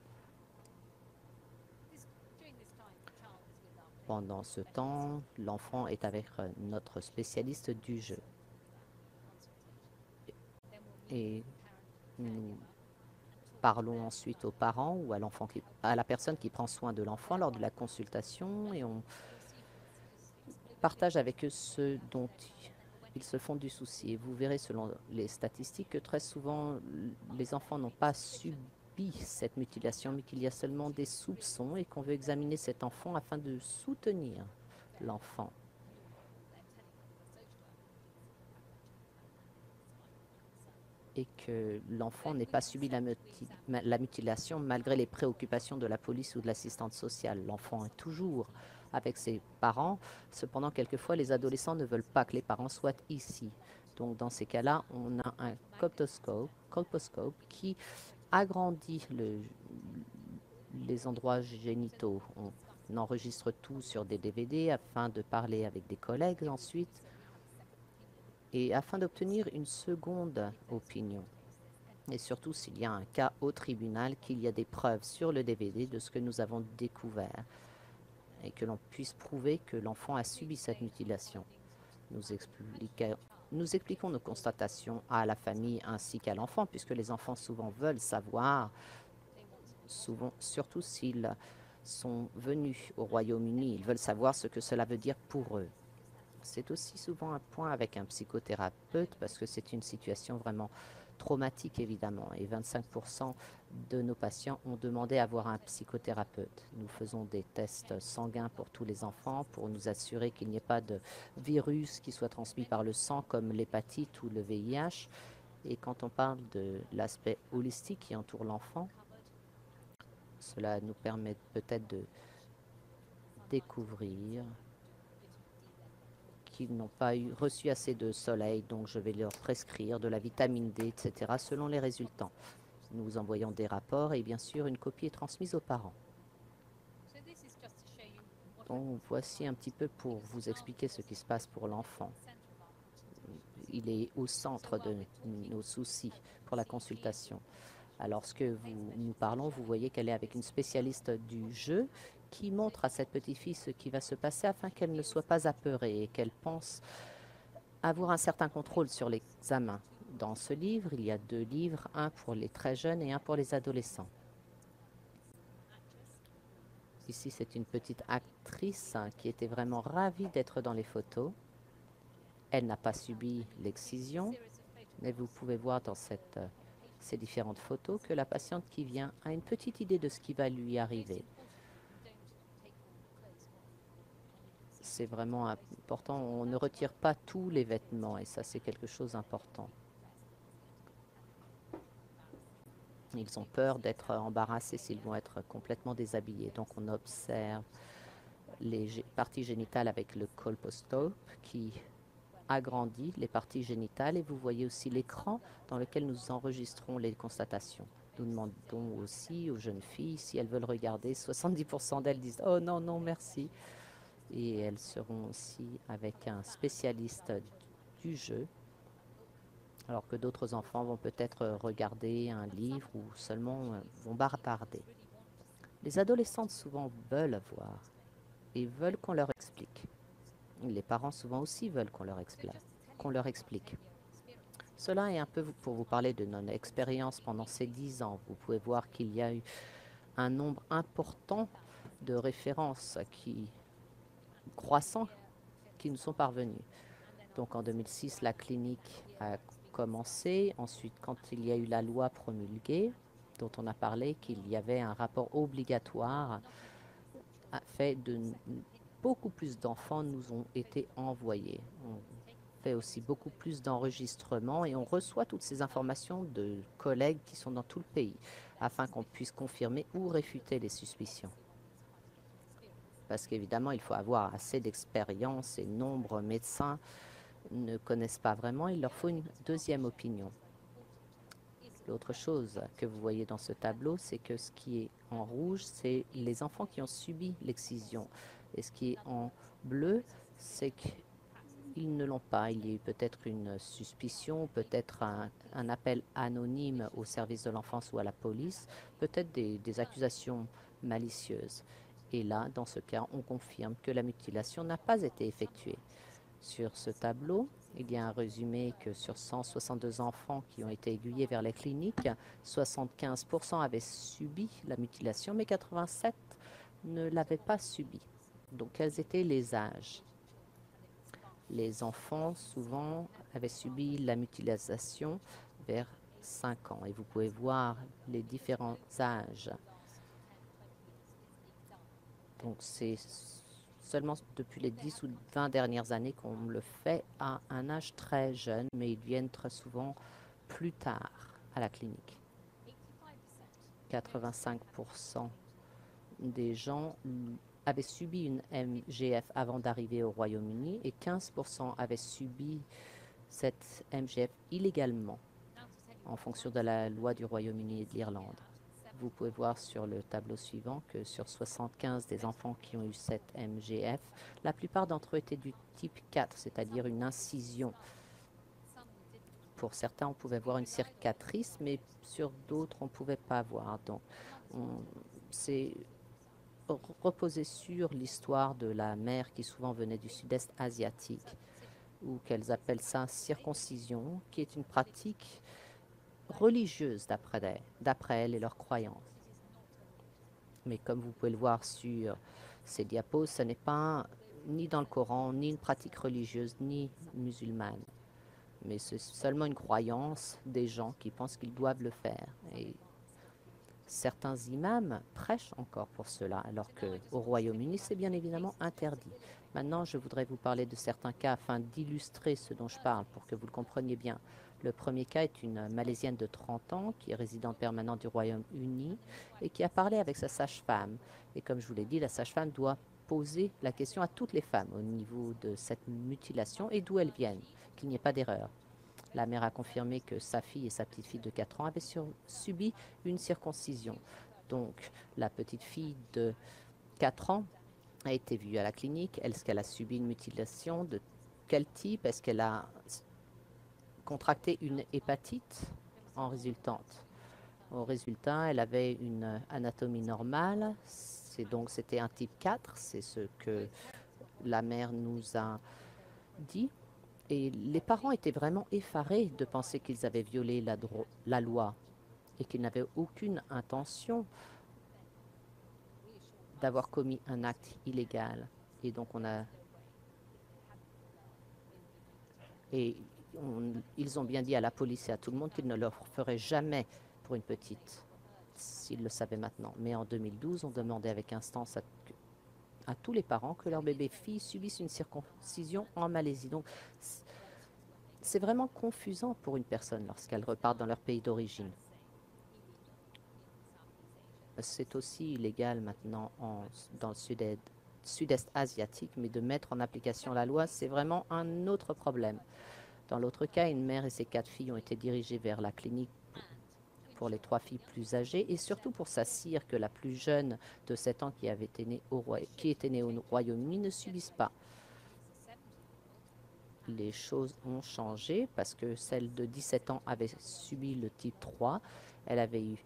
Pendant ce temps, l'enfant est avec notre spécialiste du jeu. Et nous parlons ensuite aux parents ou à à la personne qui prend soin de l'enfant lors de la consultation et on partage avec eux ce dont ils se font du souci. Et vous verrez selon les statistiques que très souvent, les enfants n'ont pas subi cette mutilation, mais qu'il y a seulement des soupçons et qu'on veut examiner cet enfant afin de soutenir l'enfant. Et que l'enfant n'ait pas subi la mutilation malgré les préoccupations de la police ou de l'assistante sociale. L'enfant est toujours avec ses parents. Cependant, quelquefois, les adolescents ne veulent pas que les parents soient ici. Donc, dans ces cas-là, on a un colposcope qui agrandit les endroits génitaux. On enregistre tout sur des DVD afin de parler avec des collègues ensuite et afin d'obtenir une seconde opinion. Et surtout s'il y a un cas au tribunal, qu'il y a des preuves sur le DVD de ce que nous avons découvert et que l'on puisse prouver que l'enfant a subi cette mutilation. Nous expliquons nos constatations à la famille ainsi qu'à l'enfant, puisque les enfants souvent veulent savoir, surtout s'ils sont venus au Royaume-Uni, ils veulent savoir ce que cela veut dire pour eux. C'est aussi souvent un point avec un psychothérapeute parce que c'est une situation vraiment traumatique évidemment et 25% de nos patients ont demandé à voir un psychothérapeute. Nous faisons des tests sanguins pour tous les enfants pour nous assurer qu'il n'y ait pas de virus qui soit transmis par le sang comme l'hépatite ou le VIH. Et quand on parle de l'aspect holistique qui entoure l'enfant, cela nous permet peut-être de découvrir qu'ils n'ont pas reçu assez de soleil, donc je vais leur prescrire de la vitamine D, etc., selon les résultats. Nous envoyons des rapports et bien sûr, une copie est transmise aux parents. Donc, voici un petit peu pour vous expliquer ce qui se passe pour l'enfant. Il est au centre de nos soucis pour la consultation. Alors, lorsque nous parlons, vous voyez qu'elle est avec une spécialiste du jeu qui montre à cette petite fille ce qui va se passer afin qu'elle ne soit pas apeurée et qu'elle pense avoir un certain contrôle sur l'examen. Dans ce livre, il y a 2 livres, un pour les très jeunes et un pour les adolescents. Ici, c'est une petite actrice qui était vraiment ravie d'être dans les photos. Elle n'a pas subi l'excision, mais vous pouvez voir dans ces différentes photos que la patiente qui vient a une petite idée de ce qui va lui arriver. C'est vraiment important. On ne retire pas tous les vêtements et ça, c'est quelque chose d'important. Ils ont peur d'être embarrassés s'ils vont être complètement déshabillés. Donc, on observe les parties génitales avec le colposcope qui agrandit les parties génitales et vous voyez aussi l'écran dans lequel nous enregistrons les constatations. Nous demandons aussi aux jeunes filles si elles veulent regarder. 70% d'elles disent « Oh non, non, merci ». Et elles seront aussi avec un spécialiste du jeu, alors que d'autres enfants vont peut-être regarder un livre ou seulement vont bavarder. Les adolescentes souvent veulent voir et veulent qu'on leur explique. Les parents souvent aussi veulent qu'on leur explique. Cela est un peu pour vous parler de notre expérience pendant ces 10 ans. Vous pouvez voir qu'il y a eu un nombre important de références croissants qui nous sont parvenus. Donc en 2006, la clinique a commencé. Ensuite, quand il y a eu la loi promulguée, dont on a parlé, qu'il y avait un rapport obligatoire, a fait de beaucoup plus d'enfants nous ont été envoyés. On fait aussi beaucoup plus d'enregistrements et on reçoit toutes ces informations de collègues qui sont dans tout le pays afin qu'on puisse confirmer ou réfuter les suspicions. Parce qu'évidemment, il faut avoir assez d'expérience et nombreux médecins ne connaissent pas vraiment. Il leur faut une deuxième opinion. L'autre chose que vous voyez dans ce tableau, c'est que ce qui est en rouge, c'est les enfants qui ont subi l'excision. Et ce qui est en bleu, c'est qu'ils ne l'ont pas. Il y a eu peut-être une suspicion, peut-être un appel anonyme au service de l'enfance ou à la police, peut-être des accusations malicieuses. Et là, dans ce cas, on confirme que la mutilation n'a pas été effectuée. Sur ce tableau, il y a un résumé que sur 162 enfants qui ont été aiguillés vers les cliniques, 75% avaient subi la mutilation, mais 87 ne l'avaient pas subi. Donc, quels étaient les âges? Les enfants, souvent, avaient subi la mutilation vers 5 ans. Et vous pouvez voir les différents âges. Donc, c'est seulement depuis les 10 ou 20 dernières années qu'on le fait à un âge très jeune, mais ils viennent très souvent plus tard à la clinique. 85% des gens avaient subi une MGF avant d'arriver au Royaume-Uni et 15% avaient subi cette MGF illégalement en fonction de la loi du Royaume-Uni et de l'Irlande. Vous pouvez voir sur le tableau suivant que sur 75 des enfants qui ont eu cette MGF, la plupart d'entre eux étaient du type 4, c'est-à-dire une incision. Pour certains, on pouvait voir une cicatrice, mais sur d'autres, on ne pouvait pas voir. Donc, c'est reposé sur l'histoire de la mère qui souvent venait du sud-est asiatique, ou qu'elles appellent ça circoncision, qui est une pratique religieuse d'après elles et leurs croyances. Mais comme vous pouvez le voir sur ces diapos, ce n'est pas ni dans le Coran, ni une pratique religieuse, ni musulmane. Mais c'est seulement une croyance des gens qui pensent qu'ils doivent le faire. Et certains imams prêchent encore pour cela, alors qu'au Royaume-Uni, c'est bien évidemment interdit. Maintenant, je voudrais vous parler de certains cas afin d'illustrer ce dont je parle, pour que vous le compreniez bien. Le premier cas est une Malaisienne de 30 ans qui est résidente permanente du Royaume-Uni et qui a parlé avec sa sage-femme. Et comme je vous l'ai dit, la sage-femme doit poser la question à toutes les femmes au niveau de cette mutilation et d'où elles viennent, qu'il n'y ait pas d'erreur. La mère a confirmé que sa fille et sa petite-fille de 4 ans avaient subi une circoncision. Donc, la petite fille de 4 ans a été vue à la clinique. Est-ce qu'elle a subi une mutilation? De quel type? Est-ce qu'elle a contracté une hépatite en résultante? Au résultat, elle avait une anatomie normale. C'était un type 4. C'est ce que la mère nous a dit. Et les parents étaient vraiment effarés de penser qu'ils avaient violé la loi et qu'ils n'avaient aucune intention d'avoir commis un acte illégal. Et donc ils ont bien dit à la police et à tout le monde qu'ils ne le feraient jamais pour une petite, s'ils le savaient maintenant. Mais en 2012, on demandait avec instance à tous les parents que leur bébé fille subisse une circoncision en Malaisie. Donc, c'est vraiment confusant pour une personne lorsqu'elle repart dans leur pays d'origine. C'est aussi illégal maintenant dans le sud-est asiatique, mais de mettre en application la loi, c'est vraiment un autre problème. Dans l'autre cas, une mère et ses 4 filles ont été dirigées vers la clinique pour les 3 filles plus âgées et surtout pour s'assurer que la plus jeune de 7 ans qui était née au Royaume-Uni ne subisse pas. Les choses ont changé parce que celle de 17 ans avait subi le type 3. Elle avait eu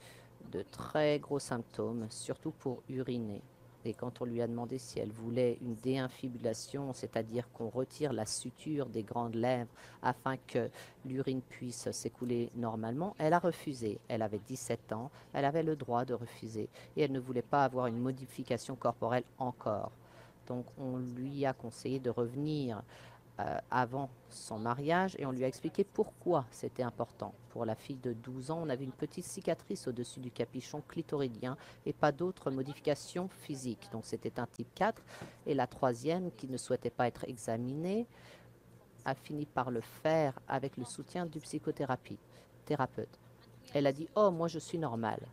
de très gros symptômes, surtout pour uriner. Et quand on lui a demandé si elle voulait une déinfibulation, c'est-à-dire qu'on retire la suture des grandes lèvres afin que l'urine puisse s'écouler normalement, elle a refusé. Elle avait 17 ans, elle avait le droit de refuser et elle ne voulait pas avoir une modification corporelle encore. Donc on lui a conseillé de revenir avant son mariage et on lui a expliqué pourquoi c'était important. Pour la fille de 12 ans, on avait une petite cicatrice au-dessus du capuchon clitoridien et pas d'autres modifications physiques. Donc c'était un type 4 et la troisième qui ne souhaitait pas être examinée a fini par le faire avec le soutien du thérapeute. Elle a dit « Oh, moi je suis normale ».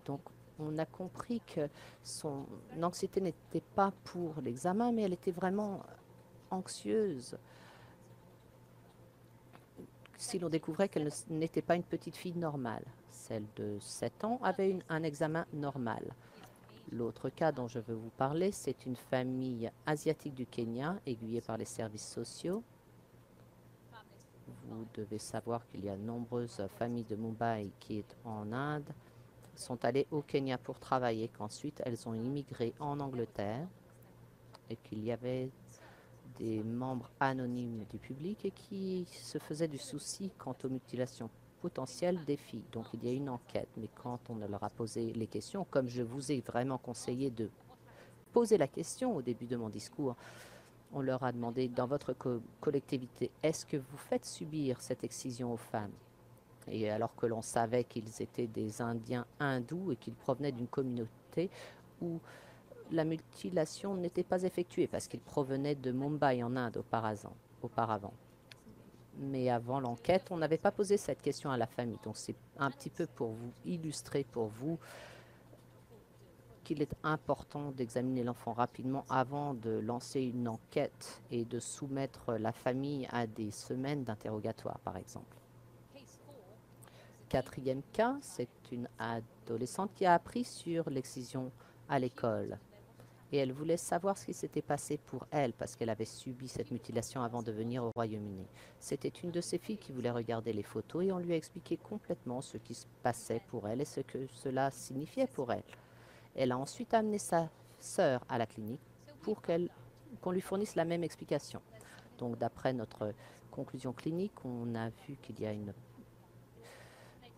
Donc on a compris que son anxiété n'était pas pour l'examen, mais elle était vraiment anxieuse si l'on découvrait qu'elle n'était pas une petite fille normale. Celle de 7 ans avait un examen normal. L'autre cas dont je veux vous parler, c'est une famille asiatique du Kenya, aiguillée par les services sociaux. Vous devez savoir qu'il y a de nombreuses familles de Mumbai qui est en Inde, sont allées au Kenya pour travailler, qu'ensuite elles ont immigré en Angleterre et qu'il y avait des membres anonymes du public et qui se faisaient du souci quant aux mutilations potentielles des filles. Donc il y a une enquête, mais quand on leur a posé les questions, comme je vous ai vraiment conseillé de poser la question au début de mon discours, on leur a demandé dans votre collectivité, est-ce que vous faites subir cette excision aux femmes? Et alors que l'on savait qu'ils étaient des Indiens hindous et qu'ils provenaient d'une communauté où la mutilation n'était pas effectuée parce qu'ils provenaient de Mumbai en Inde auparavant. Mais avant l'enquête, on n'avait pas posé cette question à la famille. Donc c'est un petit peu pour vous illustrer pour vous qu'il est important d'examiner l'enfant rapidement avant de lancer une enquête et de soumettre la famille à des semaines d'interrogatoire, par exemple. Quatrième cas, c'est une adolescente qui a appris sur l'excision à l'école. Et elle voulait savoir ce qui s'était passé pour elle parce qu'elle avait subi cette mutilation avant de venir au Royaume-Uni. C'était une de ses filles qui voulait regarder les photos et on lui a expliqué complètement ce qui se passait pour elle et ce que cela signifiait pour elle. Elle a ensuite amené sa sœur à la clinique pour qu'on lui fournisse la même explication. Donc d'après notre conclusion clinique, on a vu qu'il y a une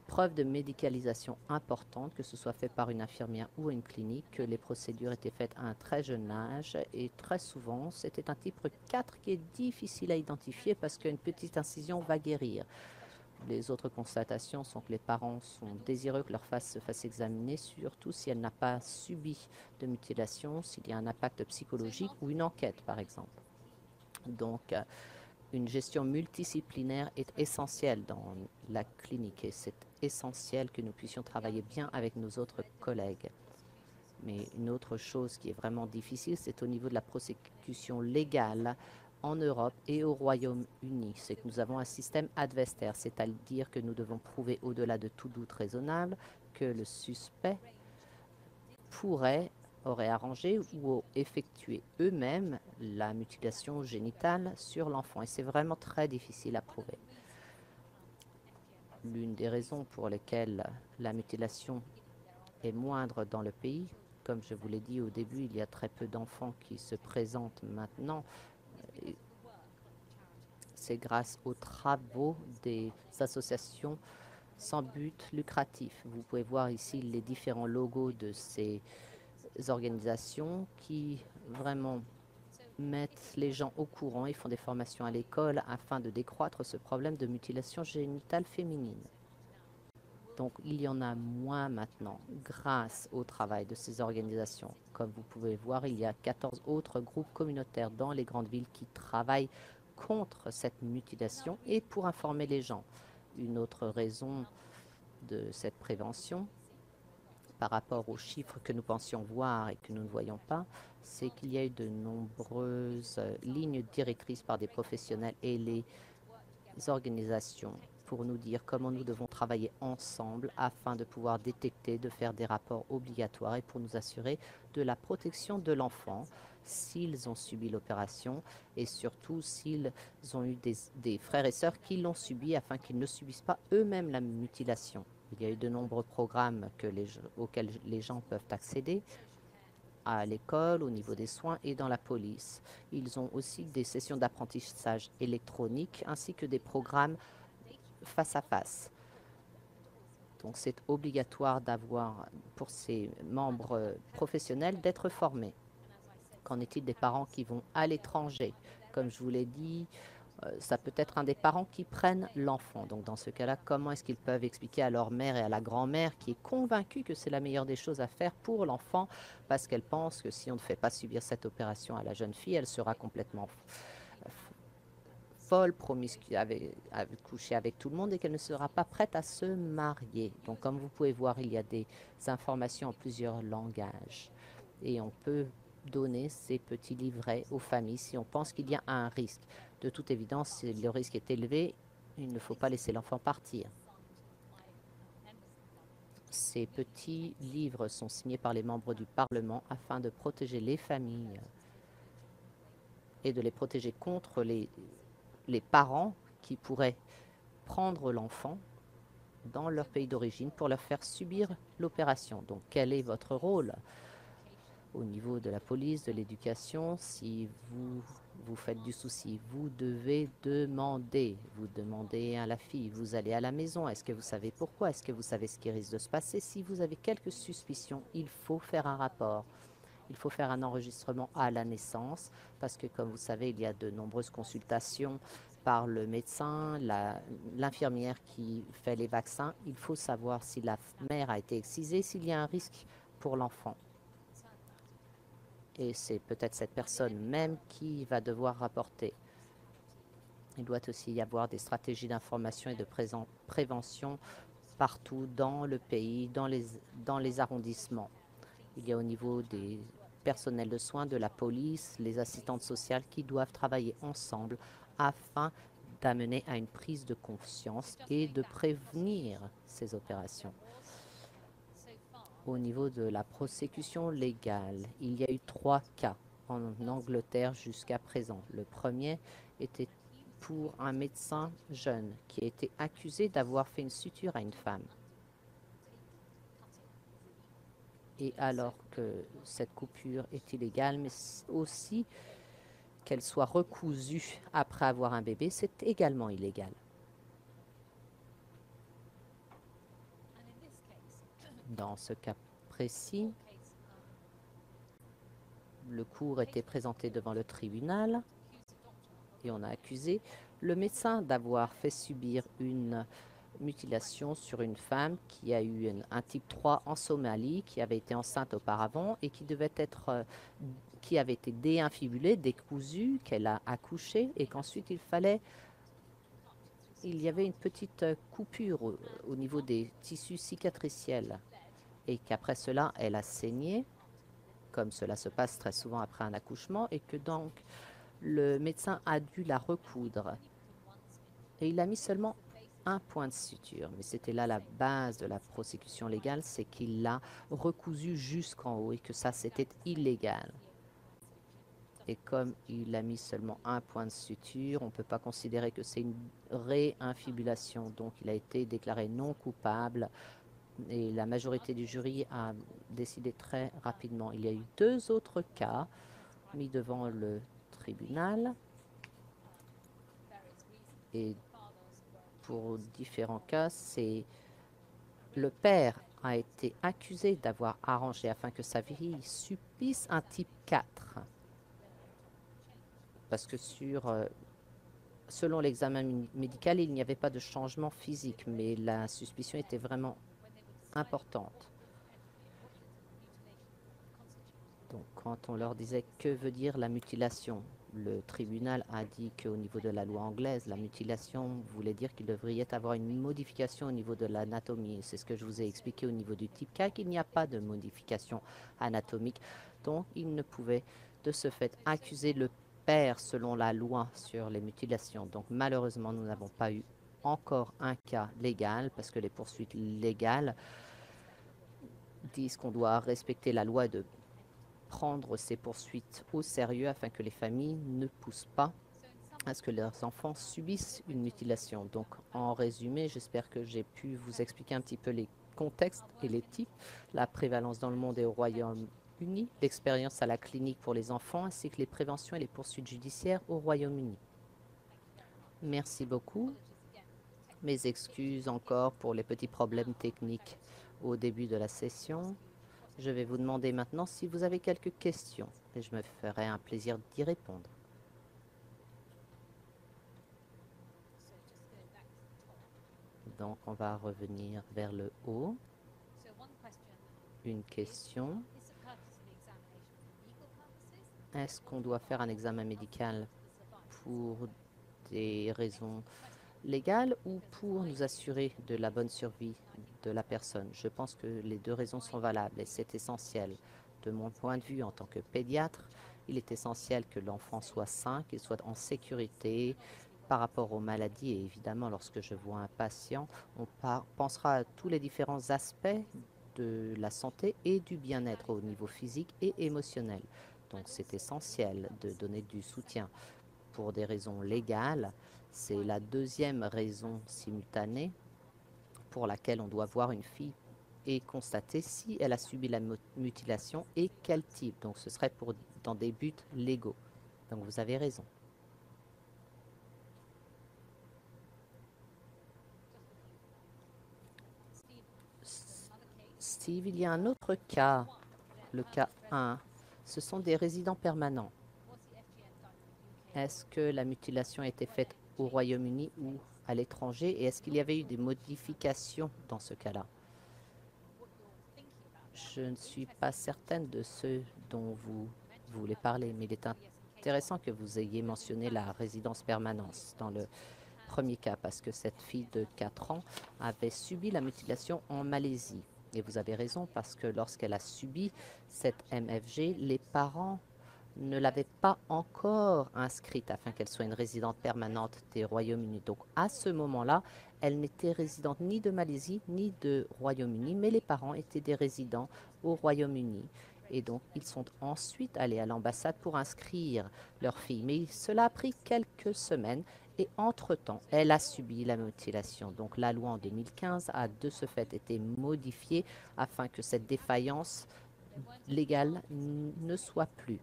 preuve de médicalisation importante, que ce soit fait par une infirmière ou une clinique, que les procédures étaient faites à un très jeune âge et très souvent, c'était un type 4 qui est difficile à identifier parce qu'une petite incision va guérir. Les autres constatations sont que les parents sont désireux que leur fille se fasse examiner, surtout si elle n'a pas subi de mutilation, s'il y a un impact psychologique ou une enquête, par exemple. Donc, une gestion multidisciplinaire est essentielle dans la clinique et c'est essentiel que nous puissions travailler bien avec nos autres collègues. Mais une autre chose qui est vraiment difficile, c'est au niveau de la prosécution légale en Europe et au Royaume-Uni. C'est que nous avons un système adversaire, c'est-à-dire que nous devons prouver au-delà de tout doute raisonnable que le suspect aurait arrangé ou effectué eux-mêmes la mutilation génitale sur l'enfant. Et c'est vraiment très difficile à prouver. L'une des raisons pour lesquelles la mutilation est moindre dans le pays, comme je vous l'ai dit au début, il y a très peu d'enfants qui se présentent maintenant. C'est grâce aux travaux des associations sans but lucratif. Vous pouvez voir ici les différents logos de ces organisations qui vraiment mettent les gens au courant et font des formations à l'école afin de décroître ce problème de mutilation génitale féminine. Donc il y en a moins maintenant grâce au travail de ces organisations. Comme vous pouvez voir, il y a 14 autres groupes communautaires dans les grandes villes qui travaillent contre cette mutilation et pour informer les gens. Une autre raison de cette prévention, par rapport aux chiffres que nous pensions voir et que nous ne voyons pas, c'est qu'il y a eu de nombreuses lignes directrices par des professionnels et les organisations pour nous dire comment nous devons travailler ensemble afin de pouvoir détecter, de faire des rapports obligatoires et pour nous assurer de la protection de l'enfant s'ils ont subi l'opération et surtout s'ils ont eu des frères et sœurs qui l'ont subi afin qu'ils ne subissent pas eux-mêmes la mutilation. Il y a eu de nombreux programmes auxquels les gens peuvent accéder à l'école, au niveau des soins et dans la police. Ils ont aussi des sessions d'apprentissage électronique ainsi que des programmes face à face. Donc c'est obligatoire d'avoir pour ces membres professionnels d'être formés. Qu'en est-il des parents qui vont à l'étranger? Comme je vous l'ai dit, ça peut être un des parents qui prennent l'enfant. Donc dans ce cas-là, comment est-ce qu'ils peuvent expliquer à leur mère et à la grand-mère qui est convaincue que c'est la meilleure des choses à faire pour l'enfant parce qu'elle pense que si on ne fait pas subir cette opération à la jeune fille, elle sera complètement folle, promiscue, coucher avec tout le monde et qu'elle ne sera pas prête à se marier. Donc comme vous pouvez voir, il y a des informations en plusieurs langages et on peut donner ces petits livrets aux familles si on pense qu'il y a un risque. De toute évidence, si le risque est élevé, il ne faut pas laisser l'enfant partir. Ces petits livres sont signés par les membres du Parlement afin de protéger les familles et de les protéger contre les parents qui pourraient prendre l'enfant dans leur pays d'origine pour leur faire subir l'opération. Donc, quel est votre rôle au niveau de la police, de l'éducation, si vous vous faites du souci, vous devez demander. Vous demandez à la fille, vous allez à la maison, est-ce que vous savez pourquoi? Est-ce que vous savez ce qui risque de se passer? Si vous avez quelques suspicions, il faut faire un rapport. Il faut faire un enregistrement à la naissance parce que, comme vous savez, il y a de nombreuses consultations par le médecin, l'infirmière qui fait les vaccins. Il faut savoir si la mère a été excisée, s'il y a un risque pour l'enfant. Et c'est peut-être cette personne même qui va devoir rapporter. Il doit aussi y avoir des stratégies d'information et de prévention partout dans le pays, dans les arrondissements. Il y a au niveau des personnels de soins, de la police, les assistantes sociales qui doivent travailler ensemble afin d'amener à une prise de conscience et de prévenir ces opérations. Au niveau de la prosécution légale, il y a eu 3 cas en Angleterre jusqu'à présent. Le premier était pour un médecin jeune qui a été accusé d'avoir fait une suture à une femme. Et alors que cette coupure est illégale, mais aussi qu'elle soit recousue après avoir un bébé, c'est également illégal. Dans ce cas précis, le cours était présenté devant le tribunal et on a accusé le médecin d'avoir fait subir une mutilation sur une femme qui a eu un type 3 en Somalie, qui avait été enceinte auparavant et qui devait être, qui avait été déinfibulée, décousue, qu'elle a accouché et qu'ensuite il y avait une petite coupure au niveau des tissus cicatriciels et qu'après cela, elle a saigné, comme cela se passe très souvent après un accouchement, et que donc le médecin a dû la recoudre. Et il a mis seulement un point de suture, mais c'était là la base de la prosécution légale, c'est qu'il l'a recousu jusqu'en haut et que ça, c'était illégal. Et comme il a mis seulement un point de suture, on ne peut pas considérer que c'est une réinfibulation. Donc, il a été déclaré non coupable et la majorité du jury a décidé très rapidement. Il y a eu 2 autres cas mis devant le tribunal et pour différents cas, c'est le père a été accusé d'avoir arrangé afin que sa fille subisse un type 4. Parce que selon l'examen médical, il n'y avait pas de changement physique, mais la suspicion était vraiment importante. Donc, quand on leur disait que veut dire la mutilation, le tribunal a dit qu'au niveau de la loi anglaise, la mutilation voulait dire qu'il devrait y avoir une modification au niveau de l'anatomie. C'est ce que je vous ai expliqué au niveau du type 4, qu'il n'y a pas de modification anatomique. Donc, il ne pouvait de ce fait accuser le père selon la loi sur les mutilations. Donc, malheureusement, nous n'avons pas eu encore un cas légal parce que les poursuites légales disent qu'on doit respecter la loi de prendre ces poursuites au sérieux afin que les familles ne poussent pas à ce que leurs enfants subissent une mutilation. Donc, en résumé, j'espère que j'ai pu vous expliquer un petit peu les contextes et les types, la prévalence dans le monde et au Royaume-Uni, l'expérience à la clinique pour les enfants, ainsi que les préventions et les poursuites judiciaires au Royaume-Uni. Merci beaucoup. Mes excuses encore pour les petits problèmes techniques au début de la session. Je vais vous demander maintenant si vous avez quelques questions et je me ferai un plaisir d'y répondre. Donc, on va revenir vers le haut. Une question. Est-ce qu'on doit faire un examen médical pour des raisons légales ou pour nous assurer de la bonne survie de la personne? Je pense que les 2 raisons sont valables et c'est essentiel. De mon point de vue en tant que pédiatre, il est essentiel que l'enfant soit sain, qu'il soit en sécurité par rapport aux maladies. Et évidemment, lorsque je vois un patient, on pensera à tous les différents aspects de la santé et du bien-être au niveau physique et émotionnel. Donc, c'est essentiel de donner du soutien pour des raisons légales. C'est la 2e raison simultanée pour laquelle on doit voir une fille et constater si elle a subi la mutilation et quel type. Donc, ce serait dans des buts légaux. Donc vous avez raison. Steve, il y a un autre cas, le cas 1. Ce sont des résidents permanents. Est-ce que la mutilation a été faite au Royaume-Uni ou à l'étranger? Et est-ce qu'il y avait eu des modifications dans ce cas-là? Je ne suis pas certaine de ce dont vous voulez parler, mais il est intéressant que vous ayez mentionné la résidence permanente dans le premier cas, parce que cette fille de 4 ans avait subi la mutilation en Malaisie. Et vous avez raison, parce que lorsqu'elle a subi cette MFG, les parents ne l'avaient pas encore inscrite afin qu'elle soit une résidente permanente des Royaumes-Unis. Donc à ce moment-là, elle n'était résidente ni de Malaisie ni de Royaume-Uni, mais les parents étaient des résidents au Royaume-Uni. Et donc, ils sont ensuite allés à l'ambassade pour inscrire leur fille. Mais cela a pris quelques semaines et entre-temps, elle a subi la mutilation. Donc, la loi en 2015 a de ce fait été modifiée afin que cette défaillance légale ne soit plus.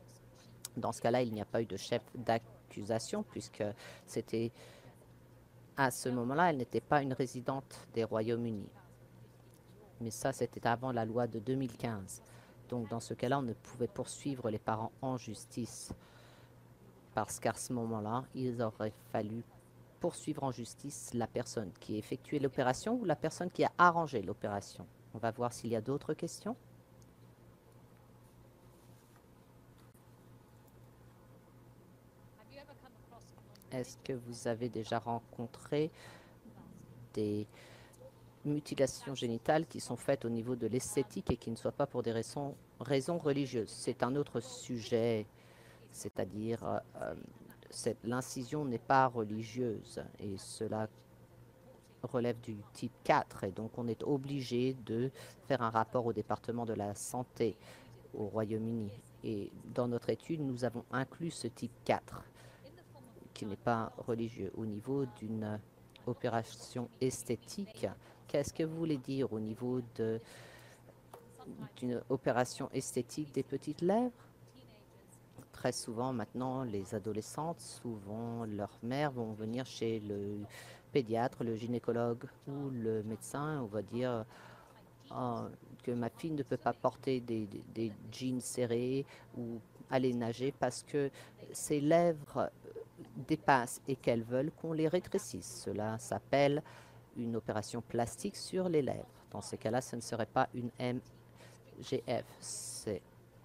Dans ce cas-là, il n'y a pas eu de chef d'accusation puisque c'était à ce moment-là, elle n'était pas une résidente des Royaumes-Unis. Mais ça, c'était avant la loi de 2015. Donc, dans ce cas-là, on ne pouvait poursuivre les parents en justice parce qu'à ce moment-là, il aurait fallu poursuivre en justice la personne qui a effectué l'opération ou la personne qui a arrangé l'opération. On va voir s'il y a d'autres questions. Est-ce que vous avez déjà rencontré des mutilations génitales qui sont faites au niveau de l'esthétique et qui ne soient pas pour des raisons religieuses? C'est un autre sujet, c'est-à-dire l'incision n'est pas religieuse et cela relève du type 4 et donc on est obligé de faire un rapport au département de la santé au Royaume-Uni. Et dans notre étude, nous avons inclus ce type 4 qui n'est pas religieux. Au niveau d'une opération esthétique, qu'est-ce que vous voulez dire au niveau d'une opération esthétique des petites lèvres? Très souvent, maintenant, les adolescentes, souvent leurs mères vont venir chez le pédiatre, le gynécologue ou le médecin. On va dire que ma fille ne peut pas porter des jeans serrés ou aller nager parce que ses lèvres dépassent et qu'elles veulent qu'on les rétrécisse. Cela s'appelle une opération plastique sur les lèvres. Dans ce cas-là, ce ne serait pas une MGF.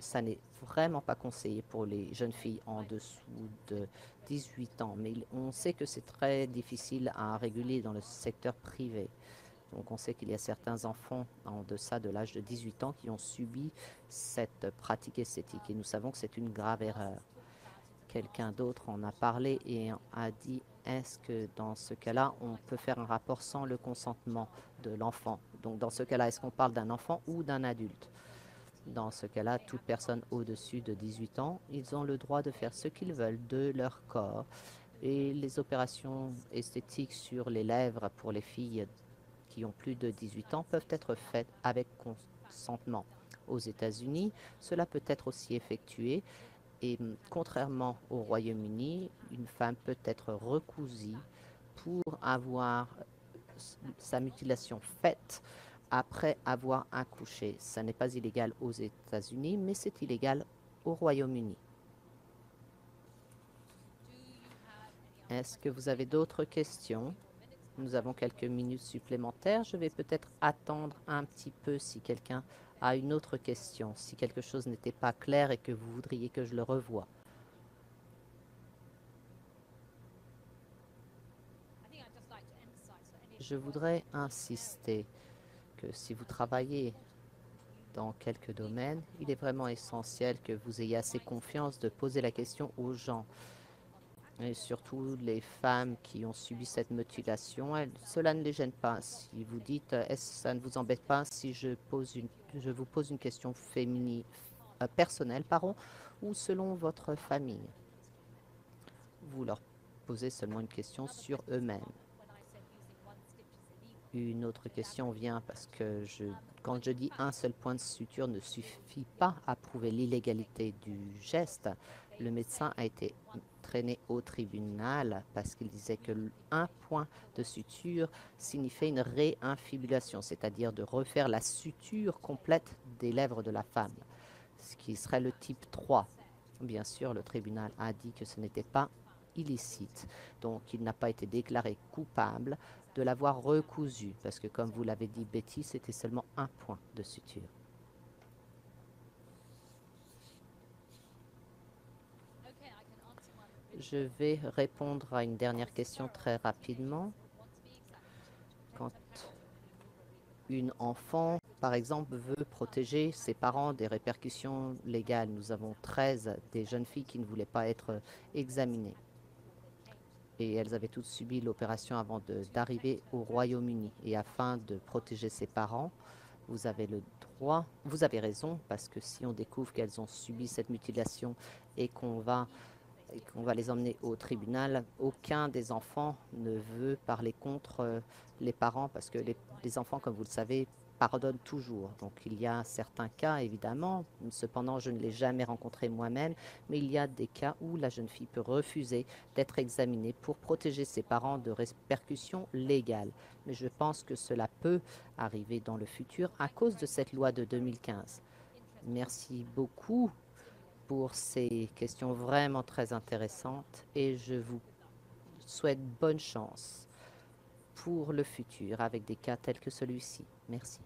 Ça n'est vraiment pas conseillé pour les jeunes filles en dessous de 18 ans. Mais on sait que c'est très difficile à réguler dans le secteur privé. Donc on sait qu'il y a certains enfants en deçà de l'âge de 18 ans qui ont subi cette pratique esthétique. Et nous savons que c'est une grave erreur. Quelqu'un d'autre en a parlé et a dit, est-ce que dans ce cas-là, on peut faire un rapport sans le consentement de l'enfant? Donc dans ce cas-là, est-ce qu'on parle d'un enfant ou d'un adulte? Dans ce cas-là, toute personne au-dessus de 18 ans, ils ont le droit de faire ce qu'ils veulent de leur corps. Et les opérations esthétiques sur les lèvres pour les filles qui ont plus de 18 ans peuvent être faites avec consentement. Aux États-Unis, cela peut être aussi effectué et contrairement au Royaume-Uni, une femme peut être recousue pour avoir sa mutilation faite après avoir accouché. Ça n'est pas illégal aux États-Unis, mais c'est illégal au Royaume-Uni. Est-ce que vous avez d'autres questions? Nous avons quelques minutes supplémentaires. Je vais peut-être attendre un petit peu si quelqu'un a une autre question, si quelque chose n'était pas clair et que vous voudriez que je le revoie. Je voudrais insister que si vous travaillez dans quelques domaines, il est vraiment essentiel que vous ayez assez confiance de poser la question aux gens. Et surtout les femmes qui ont subi cette mutilation, cela ne les gêne pas. Si vous dites, ça ne vous embête pas si je vous pose une question féminine, personnelle, pardon, ou selon votre famille. Vous leur posez seulement une question sur eux-mêmes. Une autre question vient parce que quand je dis un seul point de suture ne suffit pas à prouver l'illégalité du geste. Le médecin a été traîné au tribunal parce qu'il disait que un point de suture signifiait une réinfibulation, c'est-à-dire de refaire la suture complète des lèvres de la femme, ce qui serait le type 3. Bien sûr, le tribunal a dit que ce n'était pas illicite, donc il n'a pas été déclaré coupable de l'avoir recousu, parce que comme vous l'avez dit, Betty, c'était seulement un point de suture. Je vais répondre à une dernière question très rapidement. Quand une enfant, par exemple, veut protéger ses parents des répercussions légales, nous avons 13 des jeunes filles qui ne voulaient pas être examinées. Et elles avaient toutes subi l'opération avant d'arriver au Royaume-Uni. Et afin de protéger ses parents, vous avez le droit, vous avez raison, parce que si on découvre qu'elles ont subi cette mutilation et qu'on va les emmener au tribunal, aucun des enfants ne veut parler contre les parents parce que les enfants, comme vous le savez, pardonnent toujours. Donc il y a certains cas, évidemment, cependant je ne l'ai jamais rencontré moi-même, mais il y a des cas où la jeune fille peut refuser d'être examinée pour protéger ses parents de répercussions légales. Mais je pense que cela peut arriver dans le futur à cause de cette loi de 2015. Merci beaucoup pour ces questions vraiment très intéressantes et je vous souhaite bonne chance pour le futur avec des cas tels que celui-ci. Merci.